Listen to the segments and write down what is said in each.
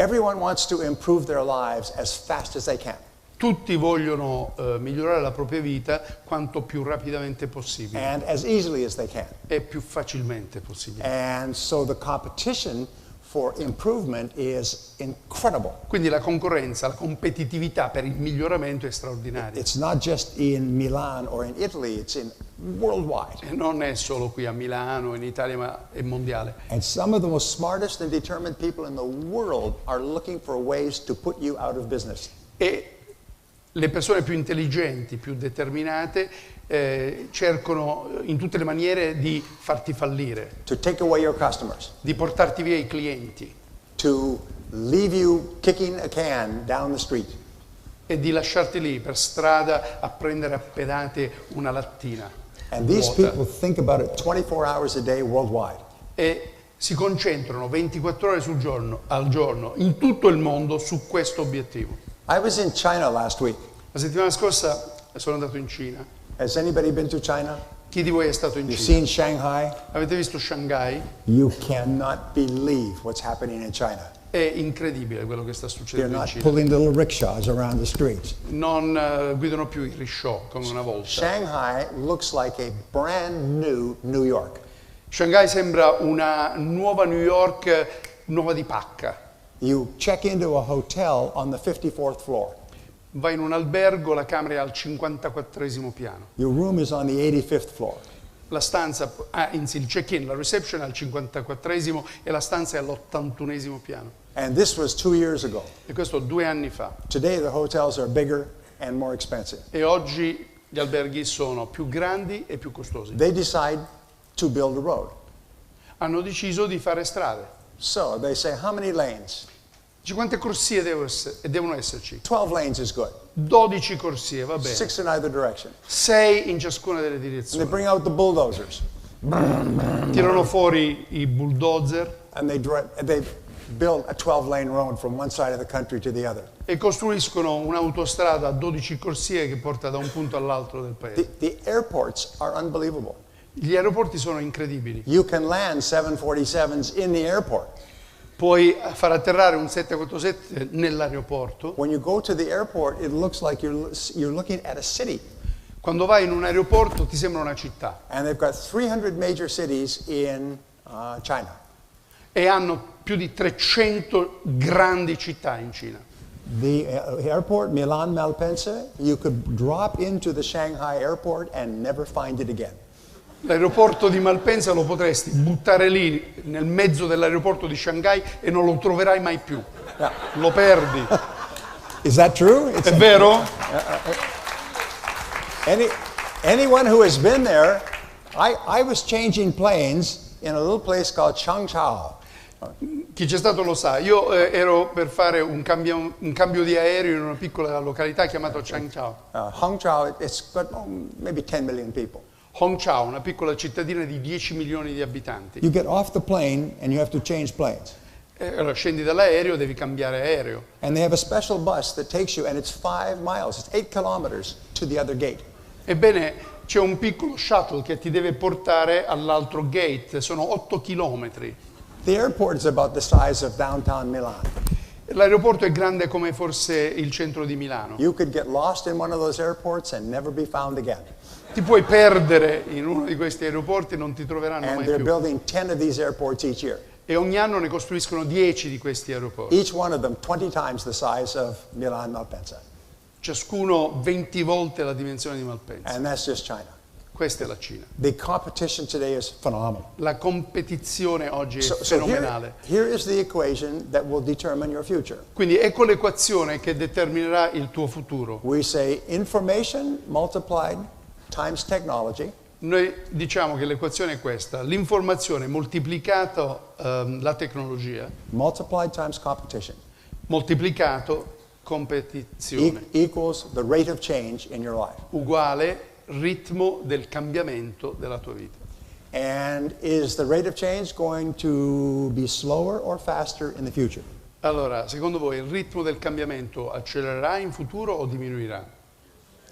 Everyone wants to improve their lives as fast as they can. Tutti vogliono migliorare la propria vita quanto più rapidamente possibile. And as easily as they can. E più facilmente possibile. And so the competition for improvement is incredible. Quindi la concorrenza, la competitività per il miglioramento è straordinaria. It's not just in Milan or in Italy, it's in worldwide. E non è solo qui a Milano, in Italia, ma è mondiale. And some of the most smartest and determined people in the world are looking for ways to put you out of business. E le persone più intelligenti, più determinate, cercano in tutte le maniere di farti fallire, To take away your customers. di portarti via i clienti To leave you kicking a can down the street. e di lasciarti lì per strada a prendere a pedate una lattina And these vuota. people think about it 24 hours a day worldwide. E si concentrano 24 ore al giorno in tutto il mondo su questo obiettivo. I was in China last week. La settimana scorsa sono andato in Cina. Has anybody been to China? Chi di voi è stato in You've Cina? seen Shanghai? Avete visto Shanghai? You cannot believe what's happening in China. È incredibile quello che sta They're succedendo in not Cina. pulling little rickshaws around the streets. Non guidano più i rickshaw come una volta. Shanghai looks like a brand new New York. Shanghai sembra una nuova New York, nuova di pacca. You check into a hotel on the 54th floor. Vai in un albergo, la camera è al 54esimo piano. Your room is on the 85th floor. La stanza, anzi il check-in, la reception è al 54esimo e la stanza è all'81esimo piano. And this was 2 years ago. E questo 2 anni fa. Today the hotels are bigger and more expensive. E oggi gli alberghi sono più grandi e più costosi. They decide to build a road. Hanno deciso di fare strade. So they say, how many lanes? Dice, quante corsie devono esserci? 12 lanes is good. 12 corsie, va bene. 6 in either direction. 6 in ciascuna delle And they direzioni. bring out the bulldozers. Tirano fuori i bulldozer And they build a 12-lane road from one side of the country to the other. e costruiscono un'autostrada a 12 corsie che porta da un punto all'altro del paese. The airports are unbelievable. Gli aeroporti sono incredibili. You can land 747s in the airport. Puoi far atterrare un 747 nell'aeroporto. When you go to the airport, it looks like you're looking at a city. Quando vai in un aeroporto ti sembra una città. And they've got 300 major cities in China. E hanno più di 300 grandi città in Cina. The airport, Milan Malpensa, you could drop into the Shanghai airport and never find it again. L'aeroporto di Malpensa lo potresti buttare lì nel mezzo dell'aeroporto di Shanghai e non lo troverai mai più. Yeah. Lo perdi. Is that true? È vero? Anyone who has been there, I was changing planes in a little place called Changchao. Chi c'è stato lo sa. Io ero per fare un cambio di aereo in una piccola località chiamata Changchao. Hangzhou, it's got maybe 10 million people. Hongqiao, una piccola cittadina di 10 milioni di abitanti. You get off the plane and you have to change planes. Allora scendi dall'aereo, devi cambiare aereo. And they have a special bus that takes you, and it's 5 miles, it's 8 kilometers to the other gate. Ebbene, c'è un piccolo shuttle che ti deve portare all'altro gate, sono 8 chilometri. The airport is about the size of downtown Milan. L'aeroporto è grande come forse il centro di Milano. You could get lost in one of those airports and never be found again. Ti puoi perdere in uno di questi aeroporti e non ti troveranno And mai they're più. building 10 of these airports each year. E ogni anno ne costruiscono 10 di questi aeroporti. Each one of them 20 times the size of Milan Malpensa. Ciascuno 20 volte la dimensione di Malpensa. And that's just China. Questa è la Cina. The competition today is phenomenal. La competizione oggi è So fenomenale. here is the equation that will determine your future. Quindi ecco l'equazione che determinerà il tuo futuro. We say information multiplied times technology Noi diciamo che l'equazione è questa: l'informazione moltiplicato la tecnologia, multiplied times competition moltiplicato competizione, equals the rate of change in your life. uguale ritmo del cambiamento della tua vita. And is the rate of change going to be slower or faster in the future? Allora, secondo voi il ritmo del cambiamento accelererà in futuro o diminuirà?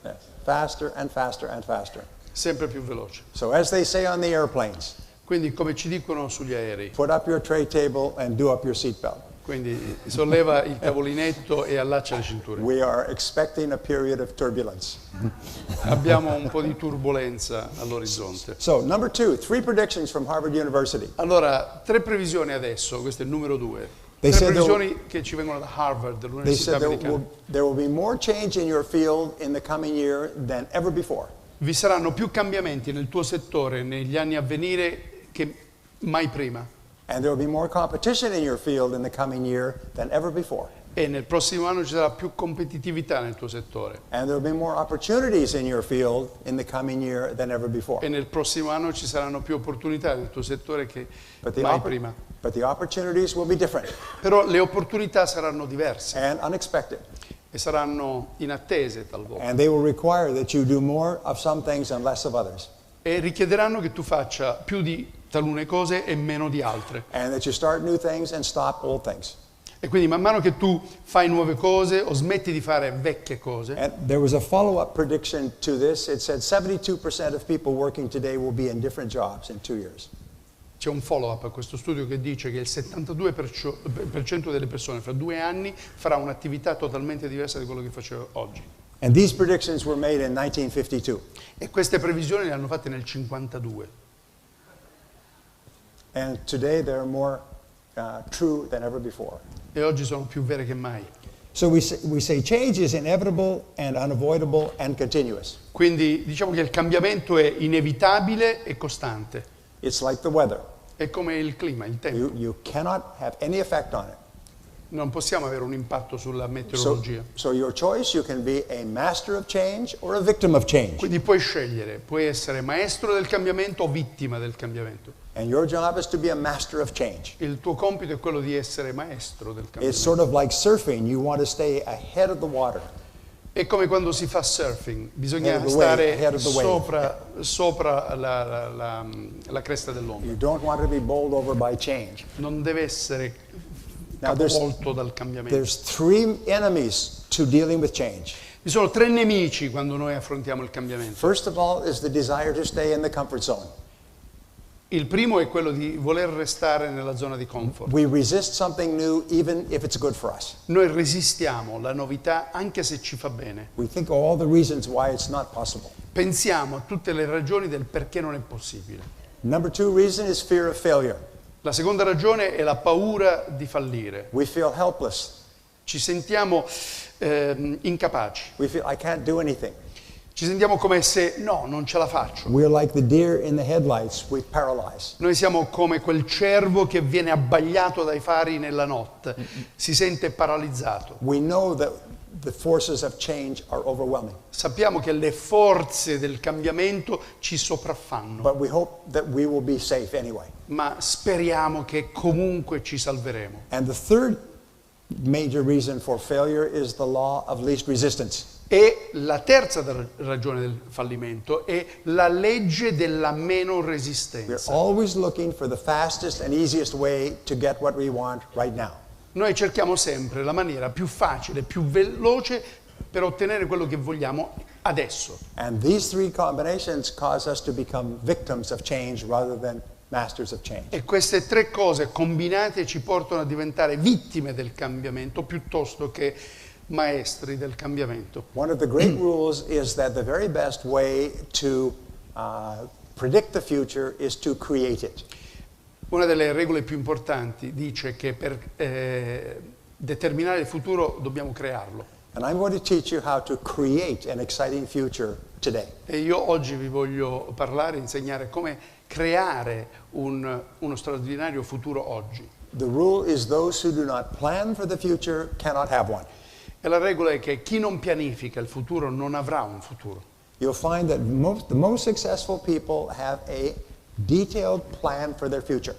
Yes. Faster and faster and faster. Sempre più veloce. So as they say on the airplanes, Quindi, come ci dicono sugli aerei, put up your tray table and do up your seatbelt. Quindi solleva il tavolinetto e allaccia le cinture. We are expecting a period of turbulence. Abbiamo un po' di turbolenza all'orizzonte. So, number 2, 3 predictions from Harvard University. Allora, 3 previsioni adesso, questo è il numero 2. They 3 said previsioni che ci vengono da Harvard, They l'università said americana. there will be more change in your field in the coming year than ever before. Vi saranno più cambiamenti nel tuo settore negli anni a venire che mai prima. And there will be more competition in your field in the coming year than ever before. E nel prossimo anno ci sarà più competitività nel tuo settore. And there will be more opportunities in your field in the coming year than ever before. E nel prossimo anno ci saranno più opportunità nel tuo settore che But the, mai prima. but the opportunities will be different Però le opportunità saranno diverse and unexpected. e saranno inattese talvolta. And they will require that you do more of some things and less of others. E richiederanno che tu faccia più di talune cose e meno di altre. And that you start new things and stop old things. E quindi man mano che tu fai nuove cose o smetti di fare vecchie cose, And there was a follow-up prediction to this. It said 72% of people working today will be in different jobs in 2 years. c'è un follow-up a questo studio che dice che il 72% delle persone fra 2 anni farà un'attività totalmente diversa di quello che faceva oggi. And these predictions were made in 1952. E queste previsioni le hanno fatte nel 52. And today they're more true than ever before. E oggi sono più vere che mai. So we say change is inevitable and unavoidable and continuous. Quindi diciamo che il cambiamento è inevitabile e costante. It's like the weather. È come il clima, il tempo. You cannot have any effect on it. Non possiamo avere un impatto sulla meteorologia. So your choice, you can be a master of change or a victim of change. Quindi puoi scegliere, puoi essere maestro del cambiamento o vittima del cambiamento. And your job is to be a master of change. Il tuo compito è quello di essere maestro del cambiamento. It's sort of like surfing. You want to stay ahead of the water. È come quando si fa surfing, bisogna Ahead of the wave, ahead stare of the wave. sopra la cresta dell'onda. You don't want to be bowled over by change. Non deve essere Now capovolto dal cambiamento. there's 3 enemies to dealing with change. Ci sono 3 nemici quando noi affrontiamo il cambiamento. First of all is the desire to stay in the comfort zone. Il primo è quello di voler restare nella zona di comfort. We resist something new even if it's good for us. Noi resistiamo la novità anche se ci fa bene. We think of all the reasons why it's not possible. Pensiamo a tutte le ragioni del perché non è possibile. Number 2 reason is fear of failure. La seconda ragione è la paura di fallire. We feel helpless. Ci sentiamo incapaci. We feel I can't do anything. Ci sentiamo come se no, non ce la faccio. We're like the deer in the headlights. We paralyze. Noi siamo come quel cervo che viene abbagliato dai fari nella notte. Si sente paralizzato. We know that the forces of change are overwhelming. Sappiamo che le forze del cambiamento ci sopraffanno, But we hope that we will be safe anyway. ma speriamo che comunque ci salveremo. And the third major reason for failure is the law of least resistance. E la terza ragione del fallimento è la legge della meno We're resistenza. always looking for the fastest and easiest way to get what we want right now. Noi cerchiamo sempre la maniera più facile, più veloce per ottenere quello che vogliamo adesso. And these 3 combinations cause us to become victims of change rather than masters of change. E queste 3 cose combinate ci portano a diventare vittime del cambiamento piuttosto che maestri del cambiamento. One of the great rules is that the very best way to predict the future is to create it. Una delle regole più importanti dice che per determinare il futuro dobbiamo crearlo. And I'm going to teach you how to create an exciting future today. E io oggi vi voglio parlare, insegnare come creare uno straordinario futuro oggi. The rule is those who do not plan for the future cannot have one. E la regola è che chi non pianifica il futuro non avrà un futuro. You'll find that the most successful people have a detailed plan for their future.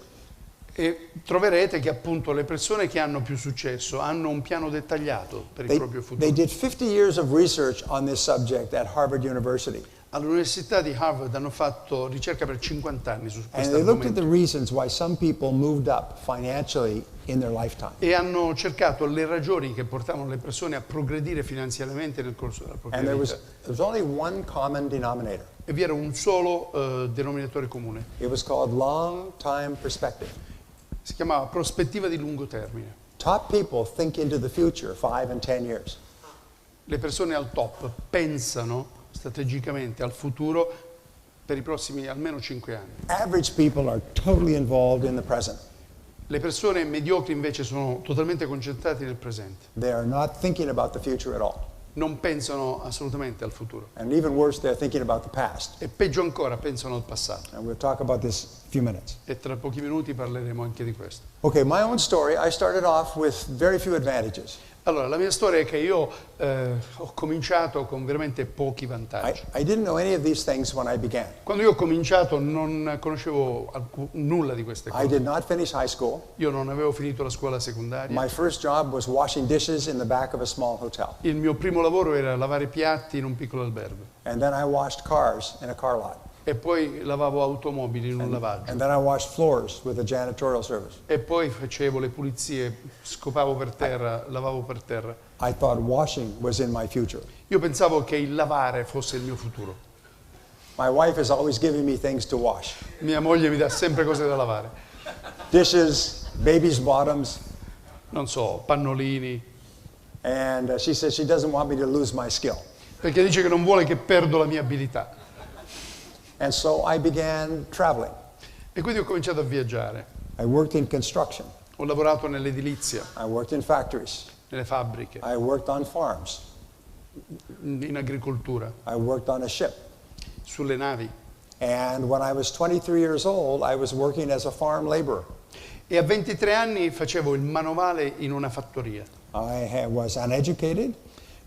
E troverete che appunto le persone che hanno più successo hanno un piano dettagliato per il proprio futuro. They did 50 years of research on this subject at Harvard University. All'Università di Harvard hanno fatto ricerca per 50 anni su And questo they looked at argomento the reasons why some people moved up financially in their lifetime. e hanno cercato le ragioni che portavano le persone a progredire finanziariamente nel corso della propria And there vita. was only one common denominator. E vi era un solo denominatore comune. It was called long time perspective. Si chiamava prospettiva di lungo termine. Top people think into the future 5 and 10 years. Le persone al top pensano strategicamente al futuro per i prossimi almeno 5 anni. Average people are totally involved in the present. Le persone mediocri invece sono totalmente concentrate nel presente. They are not thinking about the future at all. Non pensano assolutamente al futuro. And even worse, they're thinking about the past. E peggio ancora, pensano al passato. And we'll talk about this in a few minutes. E tra pochi minuti parleremo anche di questo. Okay, my own story, I started off with very few advantages. Allora, la mia storia è che io ho cominciato con veramente pochi vantaggi. I didn't know any of these things when I began. Quando io ho cominciato non conoscevo nulla di queste I cose. did not finish high school. Io non avevo finito la scuola secondaria. My first job was washing dishes in the back of a small hotel. Il mio primo lavoro era lavare piatti in un piccolo albergo. And then I washed cars in a car lot. E poi lavavo automobili in un lavaggio. And then I washed floors with a janitorial service. E poi facevo le pulizie, scopavo per terra, lavavo per terra. I thought washing was in my future. Io pensavo che il lavare fosse il mio futuro. My wife is always giving me things to wash. Mia moglie mi dà sempre cose da lavare. Dishes, babies' bottoms. Non so, pannolini. And she says she doesn't want me to lose my skill. Perché dice che non vuole che perdo la mia abilità. And so I began traveling. E quindi ho cominciato a viaggiare. I worked in construction. Ho lavorato nell'edilizia, I worked in factories. nelle fabbriche, I worked on farms. in agricoltura, I worked on a ship. sulle navi. And when I was 23 years old, I was working as a farm laborer. E a 23 anni facevo il manovale in una fattoria. Was uneducated.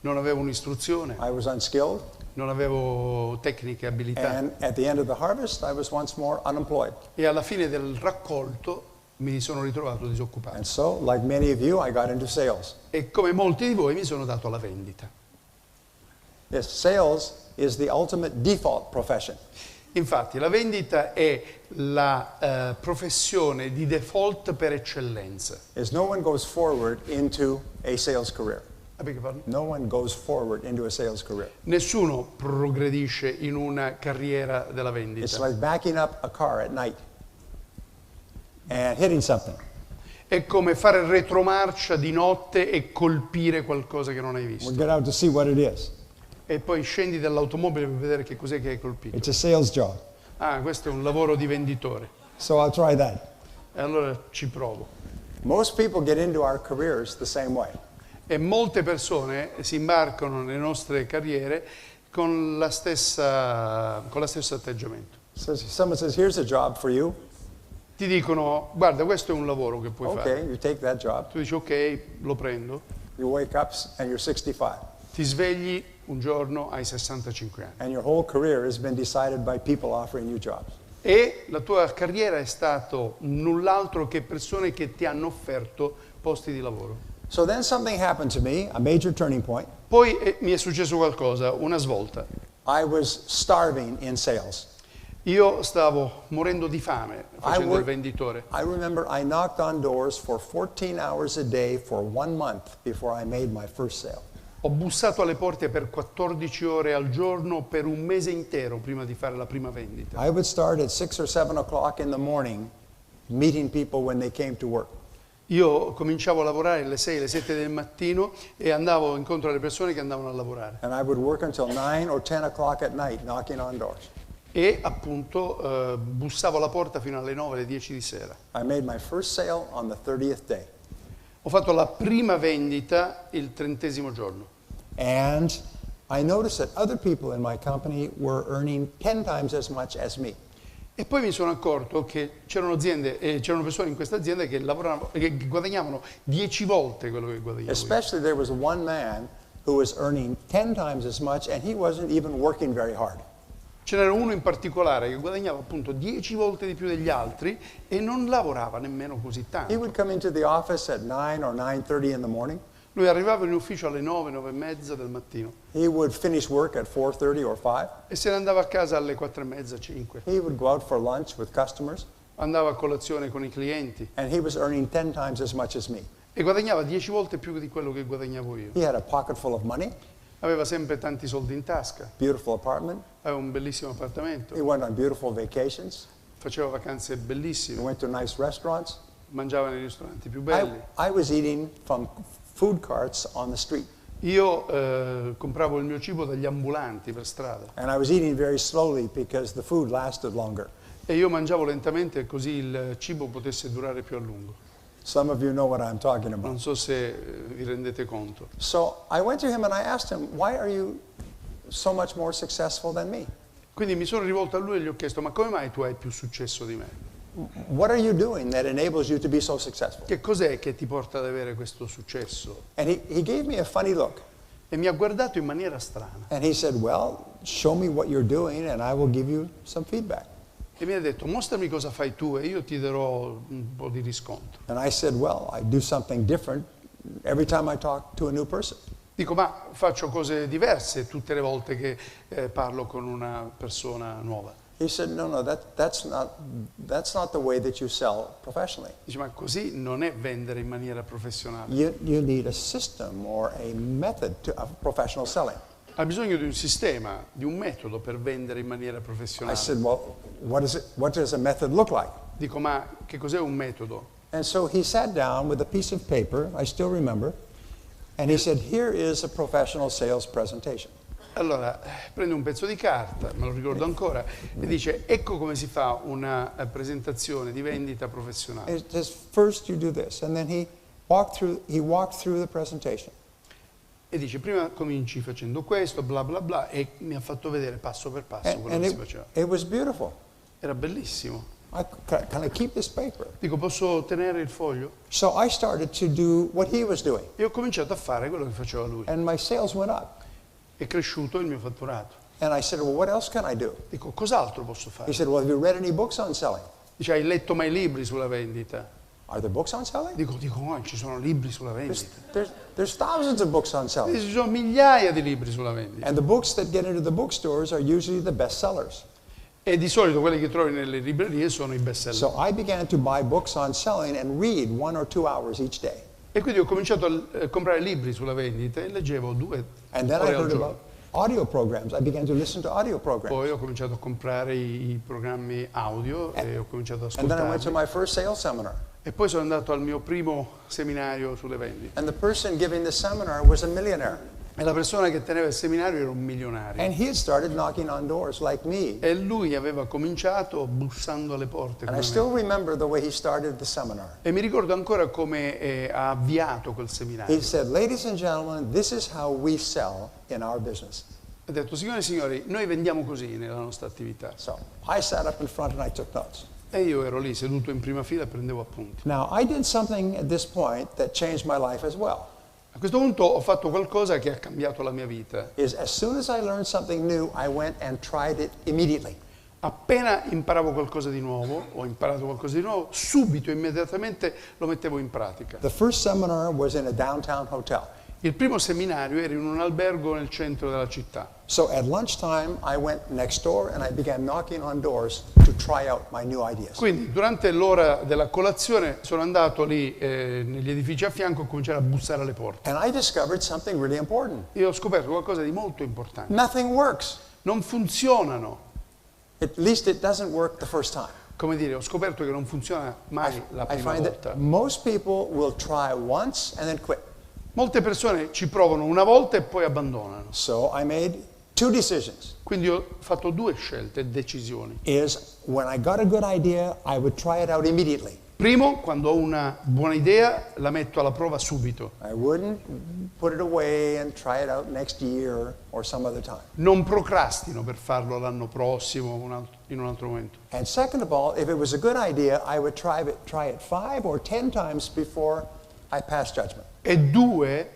Non avevo un'istruzione, I was unskilled. non avevo tecniche, abilità. And at the end of the harvest, I was once more unemployed. E alla fine del raccolto mi sono ritrovato disoccupato. And so, like many of you, I got into sales. E come molti di voi mi sono dato alla vendita. Yes, sales is the ultimate default profession. Infatti la vendita è la professione di default per eccellenza. Is no one goes forward into a sales career. Pardon? No one goes forward into a sales career. Nessuno progredisce in una carriera della It's vendita. like backing up a car at night and hitting something. È come fare retromarcia di notte e colpire qualcosa che non hai We'll visto. get out to see what it is. E poi scendi dall'automobile per vedere che cos'è che hai colpito. It's a sales job. Ah, questo è un lavoro di venditore. So I'll try that. E allora ci provo. Most people get into our careers the same way. E molte persone si imbarcano nelle nostre carriere con lo stesso atteggiamento. So someone says, here's a job for you. Ti dicono, guarda, questo è un lavoro che puoi fare. Okay, you take that job. Tu dici, ok, lo prendo. You wake up and you're 65. Ti svegli un giorno, hai 65 anni. And your whole career has been decided by people offering you jobs. E la tua carriera è stato null'altro che persone che ti hanno offerto posti di lavoro. So then something happened to me, a major turning point. Poi mi è successo qualcosa, una svolta. I was starving in sales. Io stavo morendo di fame facendo il worked- venditore. I remember I knocked on doors for 14 hours a day for 1 month before I made my first sale. Ho bussato alle porte per 14 ore al giorno per un mese intero prima di fare la prima vendita. I would start at 6 or 7 o'clock in the morning meeting people when they came to work. Io cominciavo a lavorare alle 6, alle 7 del mattino e andavo incontro alle persone che andavano a lavorare. And I would work until 9 or 10 o'clock at night knocking on doors. E appunto bussavo alla porta fino alle 9, alle 10 di sera. I made my first sale on the 30th day. Ho fatto la prima vendita il 30° giorno. And I noticed that other people in my company were earning 10 times as much as me. E poi mi sono accorto che c'erano persone in questa azienda che guadagnavano 10 volte quello che guadagnavo io. Especially there was one man who was earning 10 times as much and he wasn't even working very hard. Ce n'era uno in particolare che guadagnava appunto 10 volte di più degli altri e non lavorava nemmeno così He tanto. would come into the office at 9 or 9:30 in the morning. Lui arrivava in ufficio alle 9, 9 e mezza del mattino He would finish work at 4:30 or 5. e se ne andava a casa alle 4 e mezza, 5. He would go out for lunch with customers Andava a colazione con i clienti and he was earning 10 times as much as me. e guadagnava 10 volte più di quello che guadagnavo io. He had a pocket full of money, Aveva sempre tanti soldi in tasca, beautiful apartment. aveva un bellissimo appartamento, He went on beautiful vacations. faceva vacanze He bellissime, went to nice restaurants. mangiava nei ristoranti più belli. I was eating from food carts on the street. Io compravo il mio cibo dagli ambulanti per strada. And I was eating very slowly because the food lasted longer. E io mangiavo lentamente così il cibo potesse durare più a lungo. Some of you know what I'm talking about. Non so se vi rendete conto. So I went to him and I asked him, why are you so much more successful than me? Quindi mi sono rivolto a lui e gli ho chiesto, ma come mai tu hai più successo di me? What are you doing that enables you to be so successful? Che cos'è che ti porta ad avere questo successo? And he gave me a funny look. E mi ha guardato in maniera strana. And he said, well, show me what you're doing and I will give you some feedback. E mi ha detto, mostrami cosa fai tu e io ti darò un po' di riscontro. And I said, well, I do something different every time I talk to a new person. Dico, ma faccio cose diverse tutte le volte che parlo con una persona nuova. He said, no, that's not the way that you sell professionally. Dice, ma così non è vendere in maniera professionale. You need a system or a method of professional selling. Ha bisogno di un sistema, di un metodo per vendere in maniera I professionale. said, well, what does a method look like? Dico, ma che cos'è un metodo? And so he sat down with a piece of paper, I still remember, and he said, here is a professional sales presentation. Allora, prende un pezzo di carta, me lo ricordo ancora, e dice, ecco come si fa una presentazione di vendita professionale. It says, first you do this, and then he walked through the presentation. E dice, prima cominci facendo questo, bla bla bla, e mi ha fatto vedere passo per passo quello che si faceva. It was beautiful. Era bellissimo. Can I keep this paper? Dico, posso tenere il foglio? So I started to do what he was doing, E ho cominciato a fare quello che faceva lui. and my sales went up. È cresciuto il mio fatturato. And I said, well, what else can I do? Dico, cos'altro posso He fare? said, well, have you read any books on selling? Dice, hai letto mai libri sulla vendita? Are there books on selling? Dico, no, ci sono libri sulla There's, vendita. there's thousands of books on selling. Ci sono migliaia di libri sulla vendita. And the books that get into the bookstores are usually the best sellers. E di solito quelli che trovi nelle librerie sono i best seller. So I began to buy books on selling and read 1 or 2 hours each day. E quindi ho cominciato a comprare libri sulla vendita e leggevo 2 And then I ore al heard giorno. about audio programs. I began to listen to audio programs. Poi ho cominciato a comprare i programmi audio e ho cominciato ad And then I went to ascoltarli. my first sales seminar. E poi sono andato al mio primo seminario sulle vendite. And the person giving the seminar was a millionaire. E la persona che teneva il seminario era un milionario. And he had started knocking on doors like me. E lui aveva cominciato bussando alle porte And come I still me. remember the way he started the seminar. E mi ricordo ancora come ha avviato quel seminario. He said, ladies and gentlemen, this is how we sell in our business. Ha detto, signore e signori, noi vendiamo così nella nostra attività. So I sat up in front and I took notes. E io ero lì seduto in prima fila e prendevo appunti. Now, I did something at this point that changed my life as well. A questo punto ho fatto qualcosa che ha cambiato la mia vita. Is as soon as I learned something new, I went and tried it immediately. Appena imparavo qualcosa di nuovo, ho imparato qualcosa di nuovo, subito, immediatamente lo mettevo in pratica. The first seminar was in a downtown hotel. Il primo seminario era in un albergo nel centro della città. So at lunchtime, I went next door and I began knocking on doors to try out my new ideas. Quindi durante l'ora della colazione sono andato lì negli edifici a fianco e ho cominciato a bussare alle porte. And I discovered something really important. E ho scoperto qualcosa di molto importante. Nothing works. Non funzionano. At least it doesn't work the first time. Come dire, ho scoperto che non funziona mai la I prima find volta. that most people will try once and then quit. Molte persone ci provano una volta e poi abbandonano. So I made 2 decisions. Quindi ho fatto 2 scelte, decisioni. Is when I got a good idea, I would try it out immediately. Primo, quando ho una buona idea, la metto alla prova subito. I wouldn't put it away and try it out next year or some other time. Non procrastino per farlo l'anno prossimo, in un altro momento. And second of all, if it was a good idea, I would try it 5 or 10 times before I passed judgment. E 2,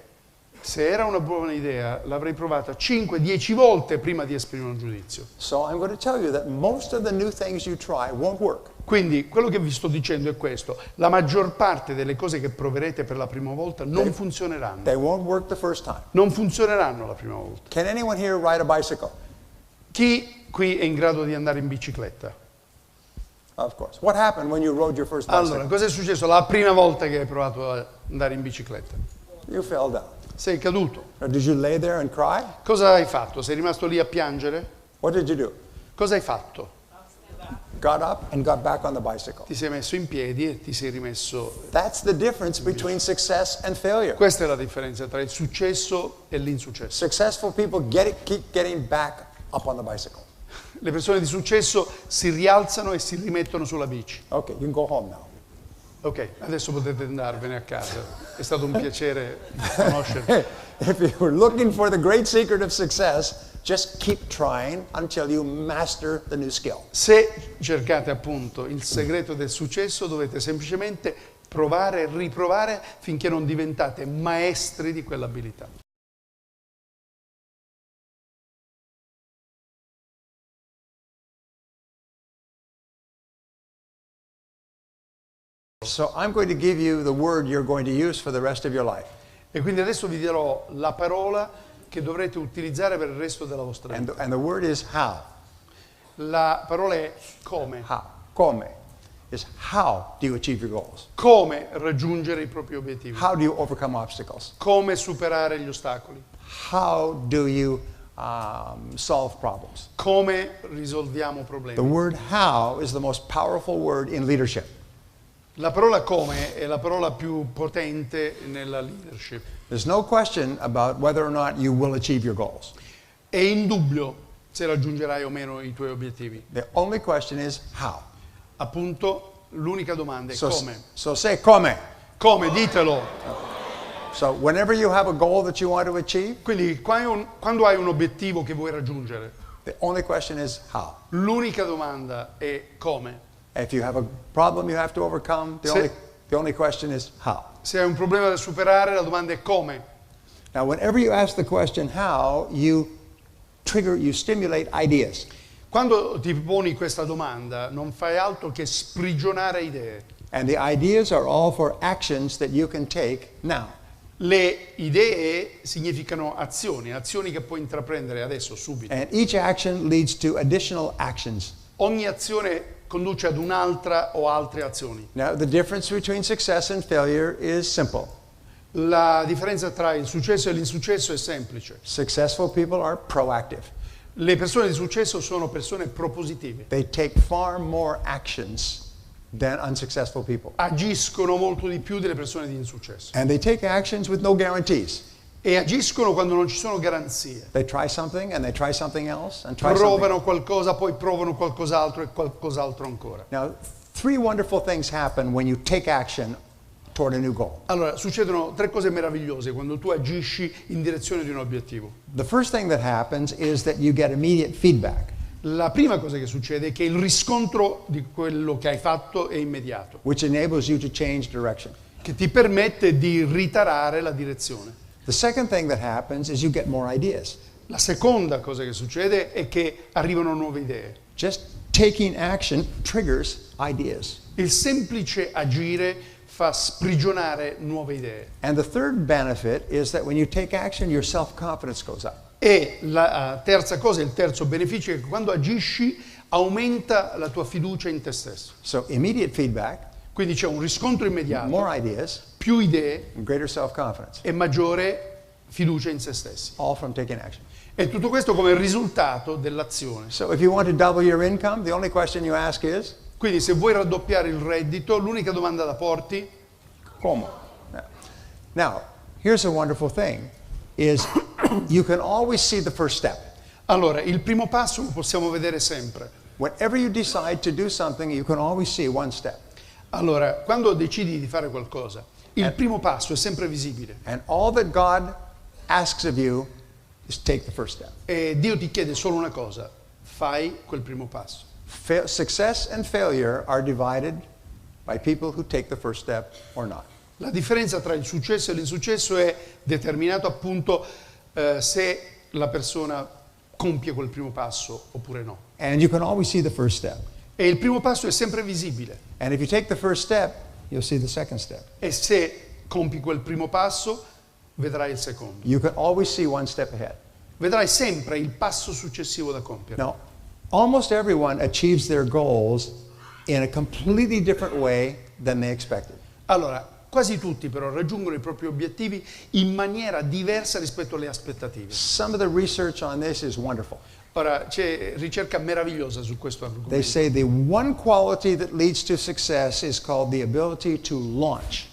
se era una buona idea, l'avrei provata 5-10 volte prima di esprimere un giudizio. So I'm going to tell you that most of the new things you try won't work. Quindi quello che vi sto dicendo è questo: la maggior parte delle cose che proverete per la prima volta non funzioneranno. They won't work the first time. Non funzioneranno la prima volta. Can anyone here ride a bicycle? Chi qui è in grado di andare in bicicletta? Of course. What happened when you rode your first bicycle? Allora, cosa è successo la prima volta che hai provato ad andare in bicicletta? You fell down. Sei caduto. Or did you lay there and cry? Cosa hai fatto? Sei rimasto lì a piangere? What did you do? Cosa hai fatto? got up and got back on the bicycle. Ti sei messo in piedi e ti sei rimesso. That's the difference between success and failure. Questa è la differenza tra il successo e l'insuccesso. Successful people keep getting back up on the bicycle. Le persone di successo si rialzano e si rimettono sulla bici. Okay, you can go home now. Ok, adesso potete andarvene a casa. È stato un piacere conoscervi. If you're looking for the great secret of success, just keep trying until you master the new skill. Se cercate appunto il segreto del successo, dovete semplicemente provare e riprovare finché non diventate maestri di quell'abilità. So I'm going to give you the word you're going to use for the rest of your life. E quindi adesso vi dirò la parola che dovrete utilizzare per il resto della vostra vita. And the word is how. La parola è come. How. Come. Is how do you achieve your goals? Come raggiungere i propri obiettivi. How do you overcome obstacles? Come superare gli ostacoli. How do you solve problems? Come risolviamo problemi. The word how is the most powerful word in leadership. La parola come è la parola più potente nella leadership. There's no question about whether or not you will achieve your goals. È indubbio se raggiungerai o meno i tuoi obiettivi. The only question is how. Appunto, l'unica domanda è So, come. so say come. Come, ditelo. So whenever you have a goal that you want to achieve, Quindi quando hai un obiettivo che vuoi raggiungere, the only question is how. l'unica domanda è come. If you have a problem you have to overcome, the only question is how. Se hai un problema da superare, la domanda è come. Now, whenever you ask the question how, you stimulate ideas. Quando ti poni questa domanda, non fai altro che sprigionare idee. And the ideas are all for actions that you can take now. Le idee significano azioni, azioni che puoi intraprendere adesso, subito. And each action leads to additional actions. Ogni azione conduce ad un'altra o altre azioni. Now, the difference between success and failure is simple. La differenza tra il successo e l'insuccesso è semplice. Successful people are proactive. Le persone di successo sono persone propositive. They take far more actions than unsuccessful people. Agiscono molto di più delle persone di insuccesso. And they take actions with no guarantees. E agiscono quando non ci sono garanzie. They try something and they try something else and try something. Provano qualcosa, poi provano qualcos'altro e qualcos'altro ancora. Now, three wonderful things happen when you take action toward a new goal. Allora, succedono tre cose meravigliose quando tu agisci in direzione di un obiettivo. The first thing that happens is that you get immediate feedback, La prima cosa che succede è che il riscontro di quello che hai fatto è immediato, which enables you to change direction. che ti permette di ritarare la direzione. The second thing that happens is you get more ideas. La seconda cosa che succede è che arrivano nuove idee. Just taking action triggers ideas. Il semplice agire fa sprigionare nuove idee. And the third benefit is that when you take action, your self-confidence goes up. E la terza cosa, il terzo beneficio è che quando agisci aumenta la tua fiducia in te stesso. So immediate feedback, Quindi c'è un riscontro immediato, more ideas, più idee and greater self-confidence, e maggiore fiducia in se stessi. all from taking action. E tutto questo come risultato dell'azione. So if you want to double your income, the only question you ask is, Quindi se vuoi raddoppiare il reddito, l'unica domanda da porti, como? Now, here's a wonderful thing, is you can always see the first step. allora il primo passo lo possiamo vedere sempre. Whenever you decide to do something, you can always see one step. Allora, quando decidi di fare qualcosa, il primo passo è sempre visibile. And all that God asks of you is take the first step. E Dio ti chiede solo una cosa, fai quel primo passo. Success and failure are divided by people who take the first step or not. La differenza tra il successo e l'insuccesso è determinato appunto se la persona compie quel primo passo oppure no. And you can always see the first step. E il primo passo è sempre visibile. And if you take the first step, you'll see the second step. E se compi quel primo passo, vedrai il secondo. You can always see one step ahead. Vedrai sempre il passo successivo da compiere. Now, almost everyone achieves their goals in a completely different way than they expected. Allora, quasi tutti però raggiungono i propri obiettivi in maniera diversa rispetto alle aspettative. Some of the research on this is wonderful. Ora, c'è ricerca meravigliosa su questo They argomento. say the one quality that leads to success is called the ability to launch.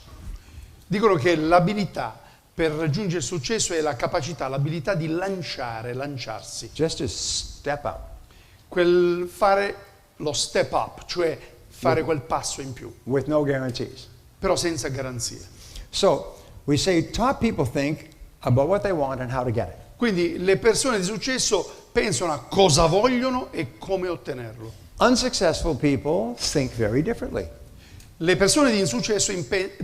Dicono che l'abilità per raggiungere il successo è la capacità, l'abilità di lanciarsi. Just to step up Quel fare lo step up, cioè fare quel passo in più, with no guarantees. però senza garanzie. So we say top people think about what they want and how to get it. Quindi le persone di successo pensano a cosa vogliono e come ottenerlo. Unsuccessful people think very differently. Le persone di insuccesso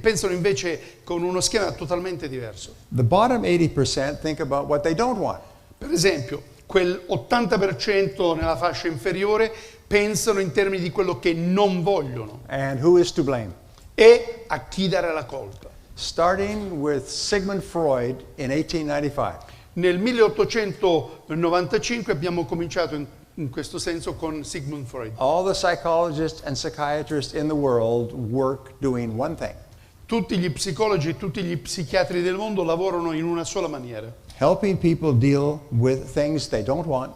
pensano invece con uno schema totalmente diverso. The bottom 80% think about what they don't want. Per esempio, quel 80% nella fascia inferiore pensano in termini di quello che non vogliono And who is to blame? e a chi dare la colpa. Starting with Sigmund Freud in 1895. Nel 1895 abbiamo cominciato in questo senso con Sigmund Freud. All the psychologists and psychiatrists in the world work doing one thing. Tutti gli psicologi e tutti gli psichiatri del mondo lavorano in una sola maniera. Helping people deal with things they don't want,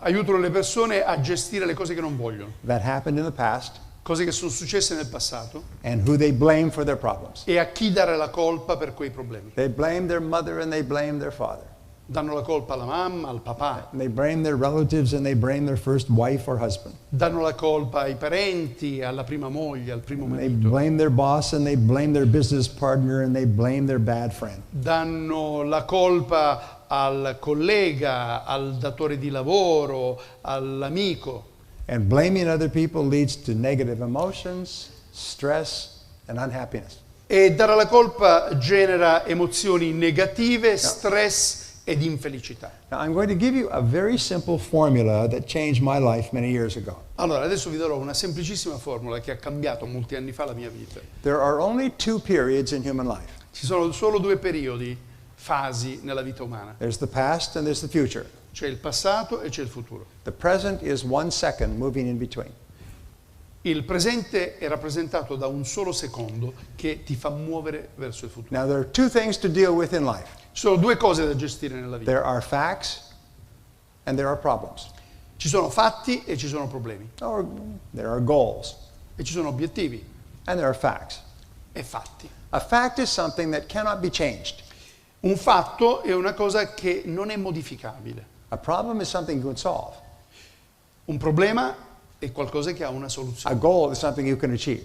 Aiutano le persone a gestire le cose che non vogliono, that happened in the past, cose che sono successe nel passato, and who they blame for their problems. e a chi dare la colpa per quei problemi. They blame their mother and they blame their father. Danno la colpa alla mamma, al papà, And they blame their relatives and they blame their first wife or husband. danno la colpa ai parenti, alla prima moglie, al primo They marito, blame their boss and they blame their business partner and they blame their bad friend. danno la colpa al collega, al datore di lavoro, all'amico. And blaming other people leads to negative emotions, stress, and unhappiness. E dare la colpa genera emozioni negative, stress ed infelicità. Now, I'm going to give you a very simple formula that changed my life many years ago. Allora, adesso vi darò una semplicissima formula che ha cambiato molti anni fa la mia vita. There are only two periods in human life. Ci sono solo due periodi, fasi nella vita umana. There's the past and there's the future. C'è il passato e c'è il futuro. The present is 1 second moving in between. Il presente è rappresentato da un solo secondo che ti fa muovere verso il futuro. Now, there are two things to deal with in life. Ci sono due cose da gestire nella vita. There are facts and there are problems. Ci sono fatti e ci sono problemi. Or there are goals E ci sono obiettivi and there are facts. e fatti. A fact is something that cannot be changed. Un fatto è una cosa che non è modificabile. A problem is something you can solve. Un problema è qualcosa che ha una A soluzione. goal is something you can achieve.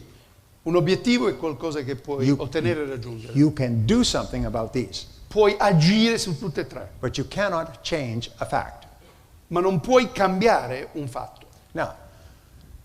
Un obiettivo è qualcosa che puoi ottenere e raggiungere. You can do something about these, Puoi agire su tutte e tre, but you cannot change a fact. ma non puoi cambiare un fatto. Now,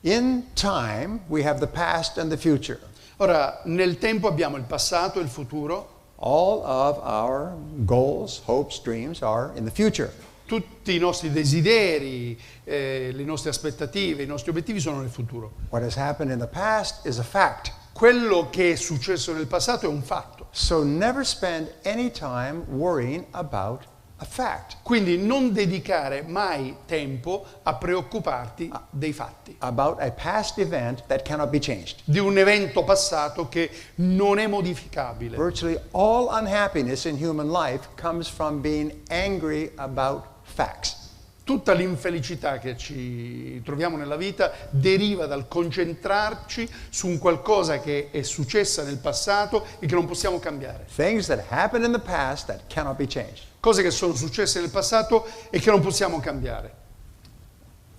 in time, we have the past and the future. Ora, nel tempo abbiamo il passato e il futuro. All of our goals, hopes, dreams are in the future. Tutti i nostri desideri, le nostre aspettative, i nostri obiettivi sono nel futuro. What has happened in the past is a fact. Quello che è successo nel passato è un fatto. So never spend any time worrying about a fact, Quindi non dedicare mai tempo a preoccuparti dei fatti, about a past event that cannot be changed. di un evento passato che non è modificabile. Virtually all unhappiness in human life comes from being angry about facts. Tutta l'infelicità che ci troviamo nella vita deriva dal concentrarci su un qualcosa che è successa nel passato e che non possiamo cambiare. Things that happened in the past that cannot be changed. Cose che sono successe nel passato e che non possiamo cambiare.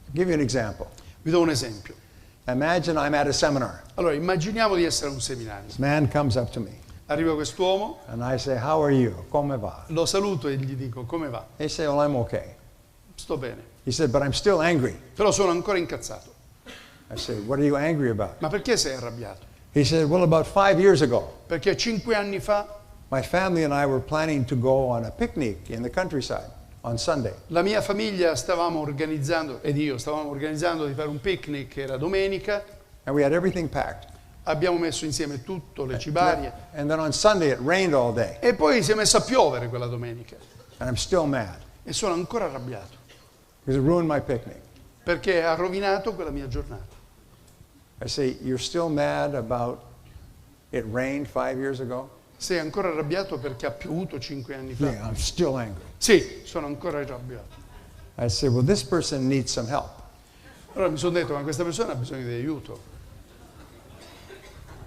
I'll give you an example. Vi do un esempio. Imagine I'm at a seminar. Allora, immaginiamo di essere a un seminario. This man comes up to me Arriva quest'uomo, and I say, "How are you? Come va?" lo saluto e gli dico come va? He said, "Well, I'm okay." Sto bene, He said, "But I'm still angry." però sono ancora incazzato. I said, "What are you angry about?" Ma perché sei arrabbiato? He said, "Well, about 5 years ago, Perché 5 anni fa my family and I were planning to go on a picnic in the countryside on Sunday. la mia famiglia stavamo organizzando, ed io stavamo organizzando di fare un picnic, era domenica, And we had everything packed. abbiamo messo insieme tutto, le cibarie, And then on Sunday it rained all day. e poi si è messo a piovere quella domenica. And I'm still mad E sono ancora arrabbiato, because it ruined my picnic. perché ha rovinato quella mia giornata. I say, "You're still mad about it rained 5 years ago?" Sei ancora arrabbiato perché ha piovuto 5 anni fa? Yeah, I'm still angry. Sì, sono ancora arrabbiato. I said, well, this person needs some help. Allora mi sono detto, ma questa persona ha bisogno di aiuto.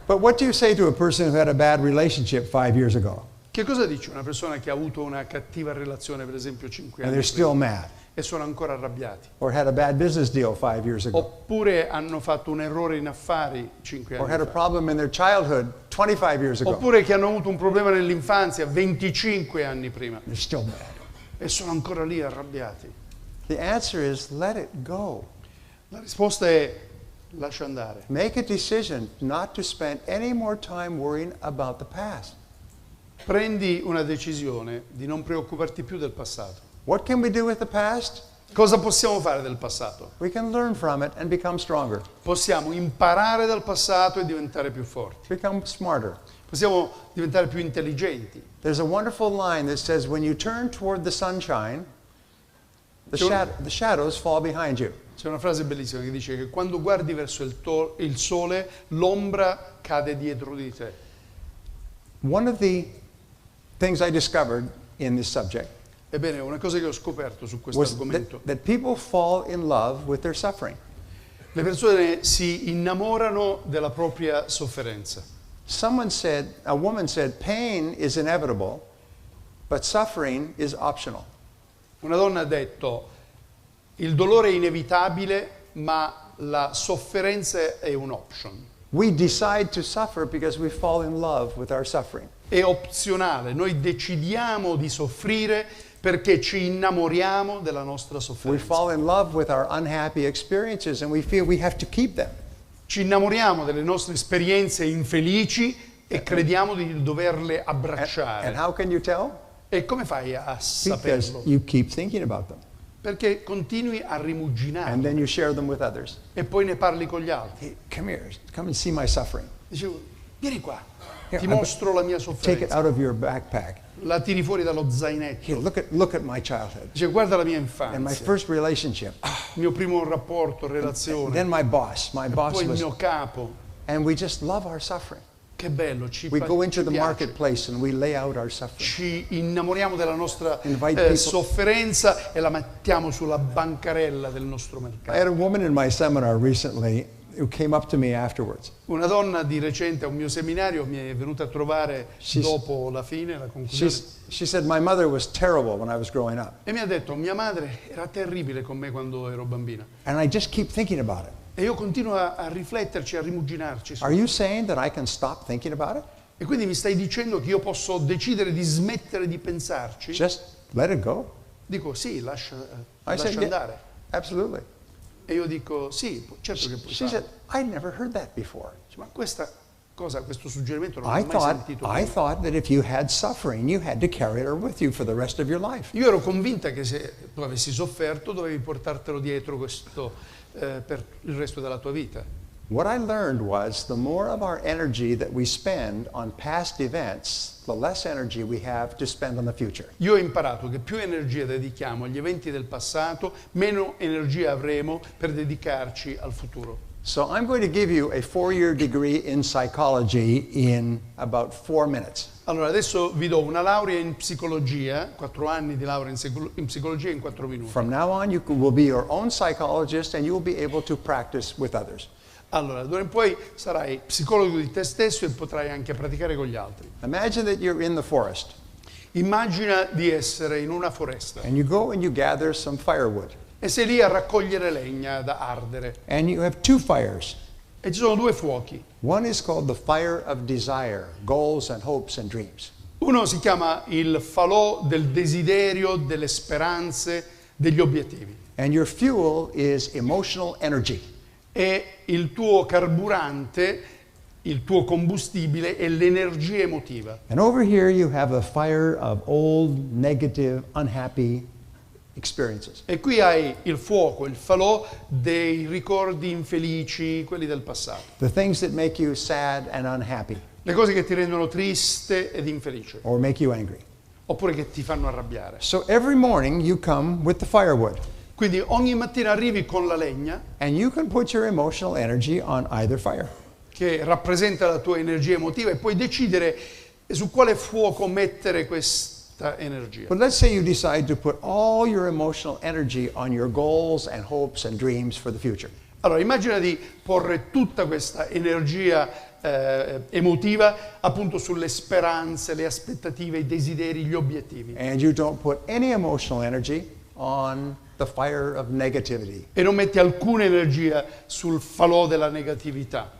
But what do you say to a person who had a bad relationship 5 years ago? Che cosa dice una persona che ha avuto una cattiva relazione, per esempio, 5 And anni they're prima, still mad. e sono ancora arrabbiati? Or had a bad business deal 5 years ago. Oppure hanno fatto un errore in affari 5 Or had a anni fa? problem in their childhood 25 years ago. Oppure che hanno avuto un problema nell'infanzia 25 anni prima They're still mad. e sono ancora lì arrabbiati? The answer is let it go. La risposta è lascia andare. Make a decision not to spend any more time worrying about the past. Prendi una decisione di non preoccuparti più del passato. What can we do with the past? Cosa possiamo fare del passato? We can learn from it and become stronger, Possiamo imparare dal passato e diventare più forti. become smarter. Possiamo diventare più intelligenti. There's a wonderful line that says, when you turn toward the sunshine, the shadows fall behind you. C'è una frase bellissima che dice che quando guardi verso il sole, l'ombra cade dietro di te. One of the things I discovered in this subject Ebbene, una cosa che ho scoperto su questo was argomento: that people fall in love with their suffering. le persone si innamorano della propria sofferenza. A woman said, pain is inevitable, but suffering is optional. Una donna ha detto: il dolore è inevitabile, ma la sofferenza è un option. We decide to suffer because we fall in love with our suffering. È opzionale, noi decidiamo di soffrire perché ci innamoriamo della nostra We sofferenza. fall in love with our unhappy experiences and we feel we have to keep them. Ci innamoriamo delle nostre esperienze infelici e crediamo di doverle abbracciare. And how can you tell? E come fai a Because saperlo? you keep thinking about them. Perché continui a And rimuginare then you share them with others. e poi ne parli con gli altri. Hey, come here, come and see my suffering. Dicevo, vieni qua, Here, ti I'm- mostro la mia Take it sofferenza. out of your backpack. La tiri fuori dallo zainetto. Here, look at my childhood Dice, guarda la mia and my infanzia, first relationship. il mio primo rapporto, relazione, Then my boss. My boss poi il was, mio capo. and we just love our suffering. Che bello, ci We go into ci the piace. marketplace and we lay out our suffering. Ci innamoriamo della nostra Invite people- sofferenza e la mettiamo sulla bancarella del nostro I mercato. had a woman in my seminar recently who came up to me afterwards. Una donna di recente a un mio seminario mi è venuta a trovare She's- dopo la fine, la conclusione, She said, my mother was terrible when I was growing up. e mi ha detto: mia madre era terribile con me quando ero bambina. And I just keep thinking about it. E io continuo a rifletterci, a rimuginarci. Are you saying that I can stop thinking about it? E quindi mi stai dicendo che io posso decidere di smettere di pensarci? Just let it go? Dico sì, lascia I said, andare. absolutely. E io dico sì, certo che puoi She said, farlo. I never heard that before. Ma questa cosa, questo suggerimento non I l'ho mai sentito thought prima. that if you had suffering, you had to carry it with you for the rest of your life. Io ero convinta che se tu avessi sofferto dovevi portartelo dietro questo per il resto della tua vita. What I learned was the more of our energy that we spend on past events, the less energy we have to spend on the future. Io ho imparato che più energia dedichiamo agli eventi del passato, meno energia avremo per dedicarci al futuro. So I'm going to give you a 4-year degree in psychology in about 4 minutes. Allora, adesso vi do una laurea in psicologia, 4 anni di laurea in psicologia in 4 minuti. From now on, you will be your own psychologist and you will be able to practice with others. Allora, d'ora in poi sarai psicologo di te stesso e potrai anche praticare con gli altri. Imagine that you're in the forest Immagina di essere in una foresta and you go and you gather some firewood e sei lì a raccogliere legna da ardere and you have 2 fires. e ci sono 2 fuochi. One is called the fire of desire, goals and hopes and dreams. Uno si chiama il falò del desiderio, delle speranze, degli obiettivi. And your fuel is emotional energy. E il tuo carburante, il tuo combustibile è l'energia emotiva. And over here you have a fire of old, negative, unhappy experiences. E qui hai il fuoco, il falò dei ricordi infelici, quelli del passato. The things that make you sad and unhappy Le cose che ti rendono triste ed infelice, or make you angry. oppure che ti fanno arrabbiare. So every morning you come with the firewood Quindi ogni mattina arrivi con la legna and you can put your emotional energy on either fire. che rappresenta la tua energia emotiva e puoi decidere su quale fuoco mettere questa energia. But let's say you decide to put all your emotional energy on your goals and hopes and dreams for the future. Allora, immagina di porre tutta questa energia emotiva appunto sulle speranze, le aspettative, i desideri, gli obiettivi. And you don't put any emotional energy on the fire of negativity. E non metti alcuna energia sul falò della negatività.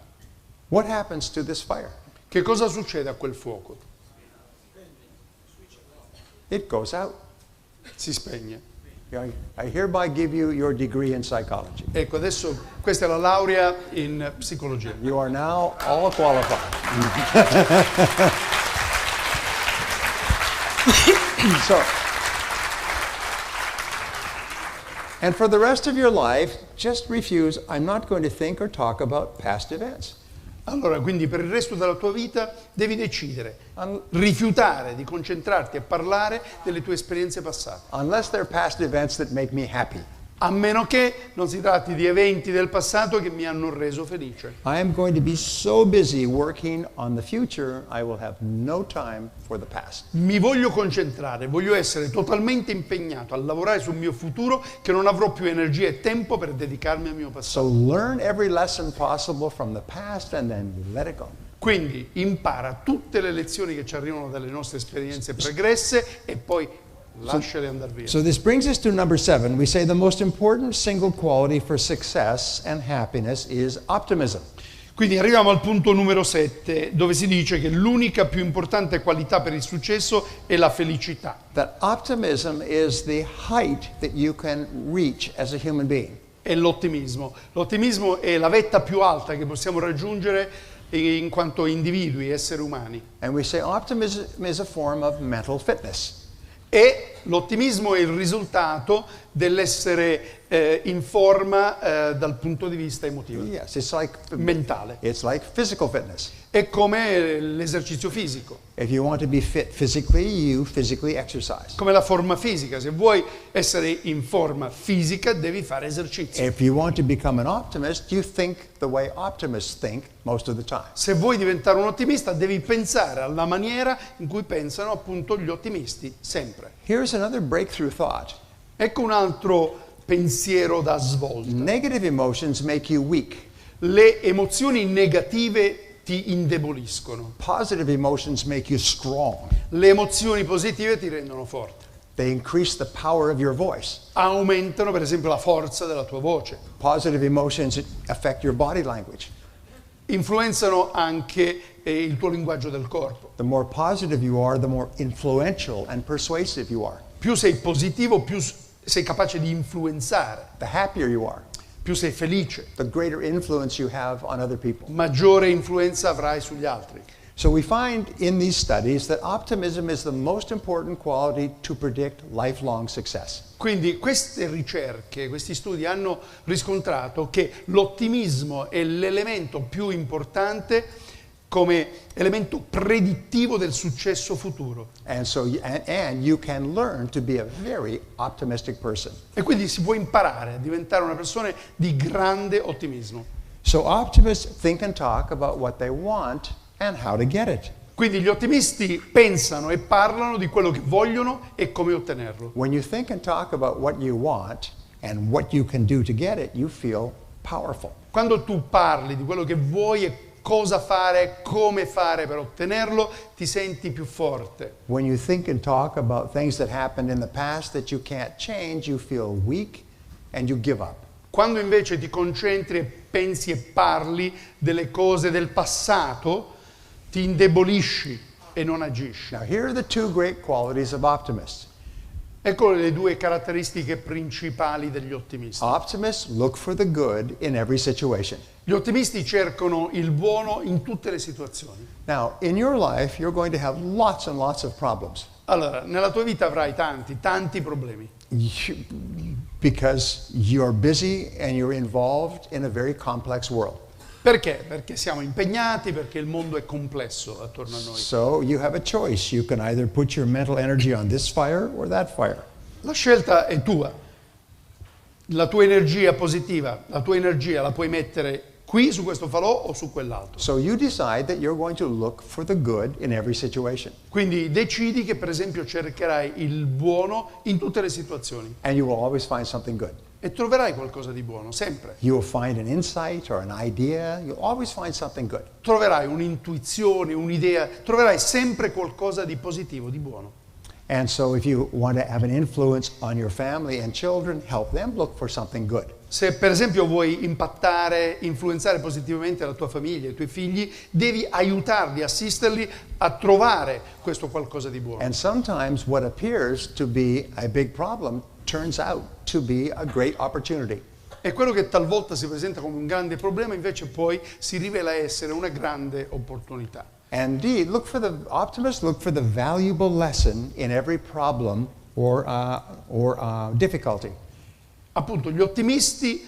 What happens to this fire? Che cosa succede a quel fuoco? It goes out. Si spegne. I hereby give you your degree in psychology. Ecco, adesso questa è la laurea in psicologia. You are now all qualified. So, and for the rest of your life, just refuse. I'm not going to think or talk about past events. Allora, quindi per il resto della tua vita devi decidere, rifiutare di concentrarti a parlare delle tue esperienze passate. Unless they're past events that make me happy. A meno che non si tratti di eventi del passato che mi hanno reso felice. I am going to be so busy working on the future, I will have no time for the past. Mi voglio concentrare, voglio essere totalmente impegnato a lavorare sul mio futuro che non avrò più energia e tempo per dedicarmi al mio passato. So learn every lesson possible from the past and then let it go. Quindi impara tutte le lezioni che ci arrivano dalle nostre esperienze pregresse e poi lasciale andare via. So this brings us to number 7. We say the most important single quality for success and happiness is optimism. Quindi arriviamo al punto numero 7, dove si dice che l'unica più importante qualità per il successo è la felicità. That optimism is the height that you can reach as a human being. È l'ottimismo. L'ottimismo è la vetta più alta che possiamo raggiungere in quanto individui, esseri umani. And we say optimism is a form of mental fitness. E l'ottimismo è il risultato dell'essere in forma dal punto di vista emotivo, Yes, it's like mentale. It's like physical fitness. È come l'esercizio fisico, If you want to be fit physically, you physically exercise. come la forma fisica. Se vuoi essere in forma fisica devi fare esercizio. If you want to become an optimist, you think the way optimists think most of the time. Se vuoi diventare un ottimista devi pensare alla maniera in cui pensano appunto gli ottimisti, sempre. Here's another breakthrough thought. Ecco un altro pensiero da svolta. Negative emotions make you weak. Le emozioni negative ti indeboliscono. Positive emotions make you strong. Le emozioni positive ti rendono forte. They increase the power of your voice. Aumentano per esempio la forza della tua voce. Positive emotions affect your body language. Influenzano anche il tuo linguaggio del corpo. The more positive you are, the more influential and persuasive you are. Più sei positivo, più sei capace di influenzare. The happier you are, Più sei felice, the greater influence you have on other people. maggiore influenza avrai sugli altri. So we find in these studies that optimism is the most important quality to predict lifelong success. Quindi queste ricerche, questi studi hanno riscontrato che l'ottimismo è l'elemento più importante come elemento predittivo del successo futuro. And you can learn to be a very optimistic person. E quindi si può imparare a diventare una persona di grande ottimismo. So optimists think and talk about what they want and how to get it. Quindi gli ottimisti pensano e parlano di quello che vogliono e come ottenerlo. When you think and talk about what you want and what you can do to get it, you feel powerful. Quando tu parli di quello che vuoi e cosa fare, come fare per ottenerlo, ti senti più forte. When you think and talk about things that happened in the past that you can't change, you feel weak and you give up. Quando invece ti concentri e pensi e parli delle cose del passato, ti indebolisci e non agisci. Now, here are the two great qualities of optimists. Ecco le due caratteristiche principali degli ottimisti. Optimists look for the good in every situation. Gli ottimisti cercano il buono in tutte le situazioni. Now, in your life, you're going to have lots and lots of problems. Allora, nella tua vita avrai tanti problemi. Because you're busy and you're involved in a very complex world. Perché? Perché siamo impegnati, perché il mondo è complesso attorno a noi. So you have a choice. You can either put your mental energy on this fire or that fire. La scelta è tua. La tua energia positiva, la tua energia la puoi mettere qui su questo falò o su quell'altro. So you decide that you're going to look for the good in every situation. Quindi decidi che per esempio cercherai il buono in tutte le situazioni And you will always find something good. e troverai qualcosa di buono, sempre. You will find an insight or an idea. You'll always find something good. Troverai un'intuizione, un'idea, troverai sempre qualcosa di positivo, di buono. And so if you want to have an influence on your family and children, help them look for something good. Se per esempio vuoi impattare, influenzare positivamente la tua famiglia, i tuoi figli, devi aiutarli, assisterli a trovare questo qualcosa di buono. And sometimes what appears to be a big problem turns out to be a great opportunity. E quello che talvolta si presenta come un grande problema invece poi si rivela essere una grande opportunità. And indeed, optimists look for the valuable lesson in every problem or difficulty. Appunto, gli ottimisti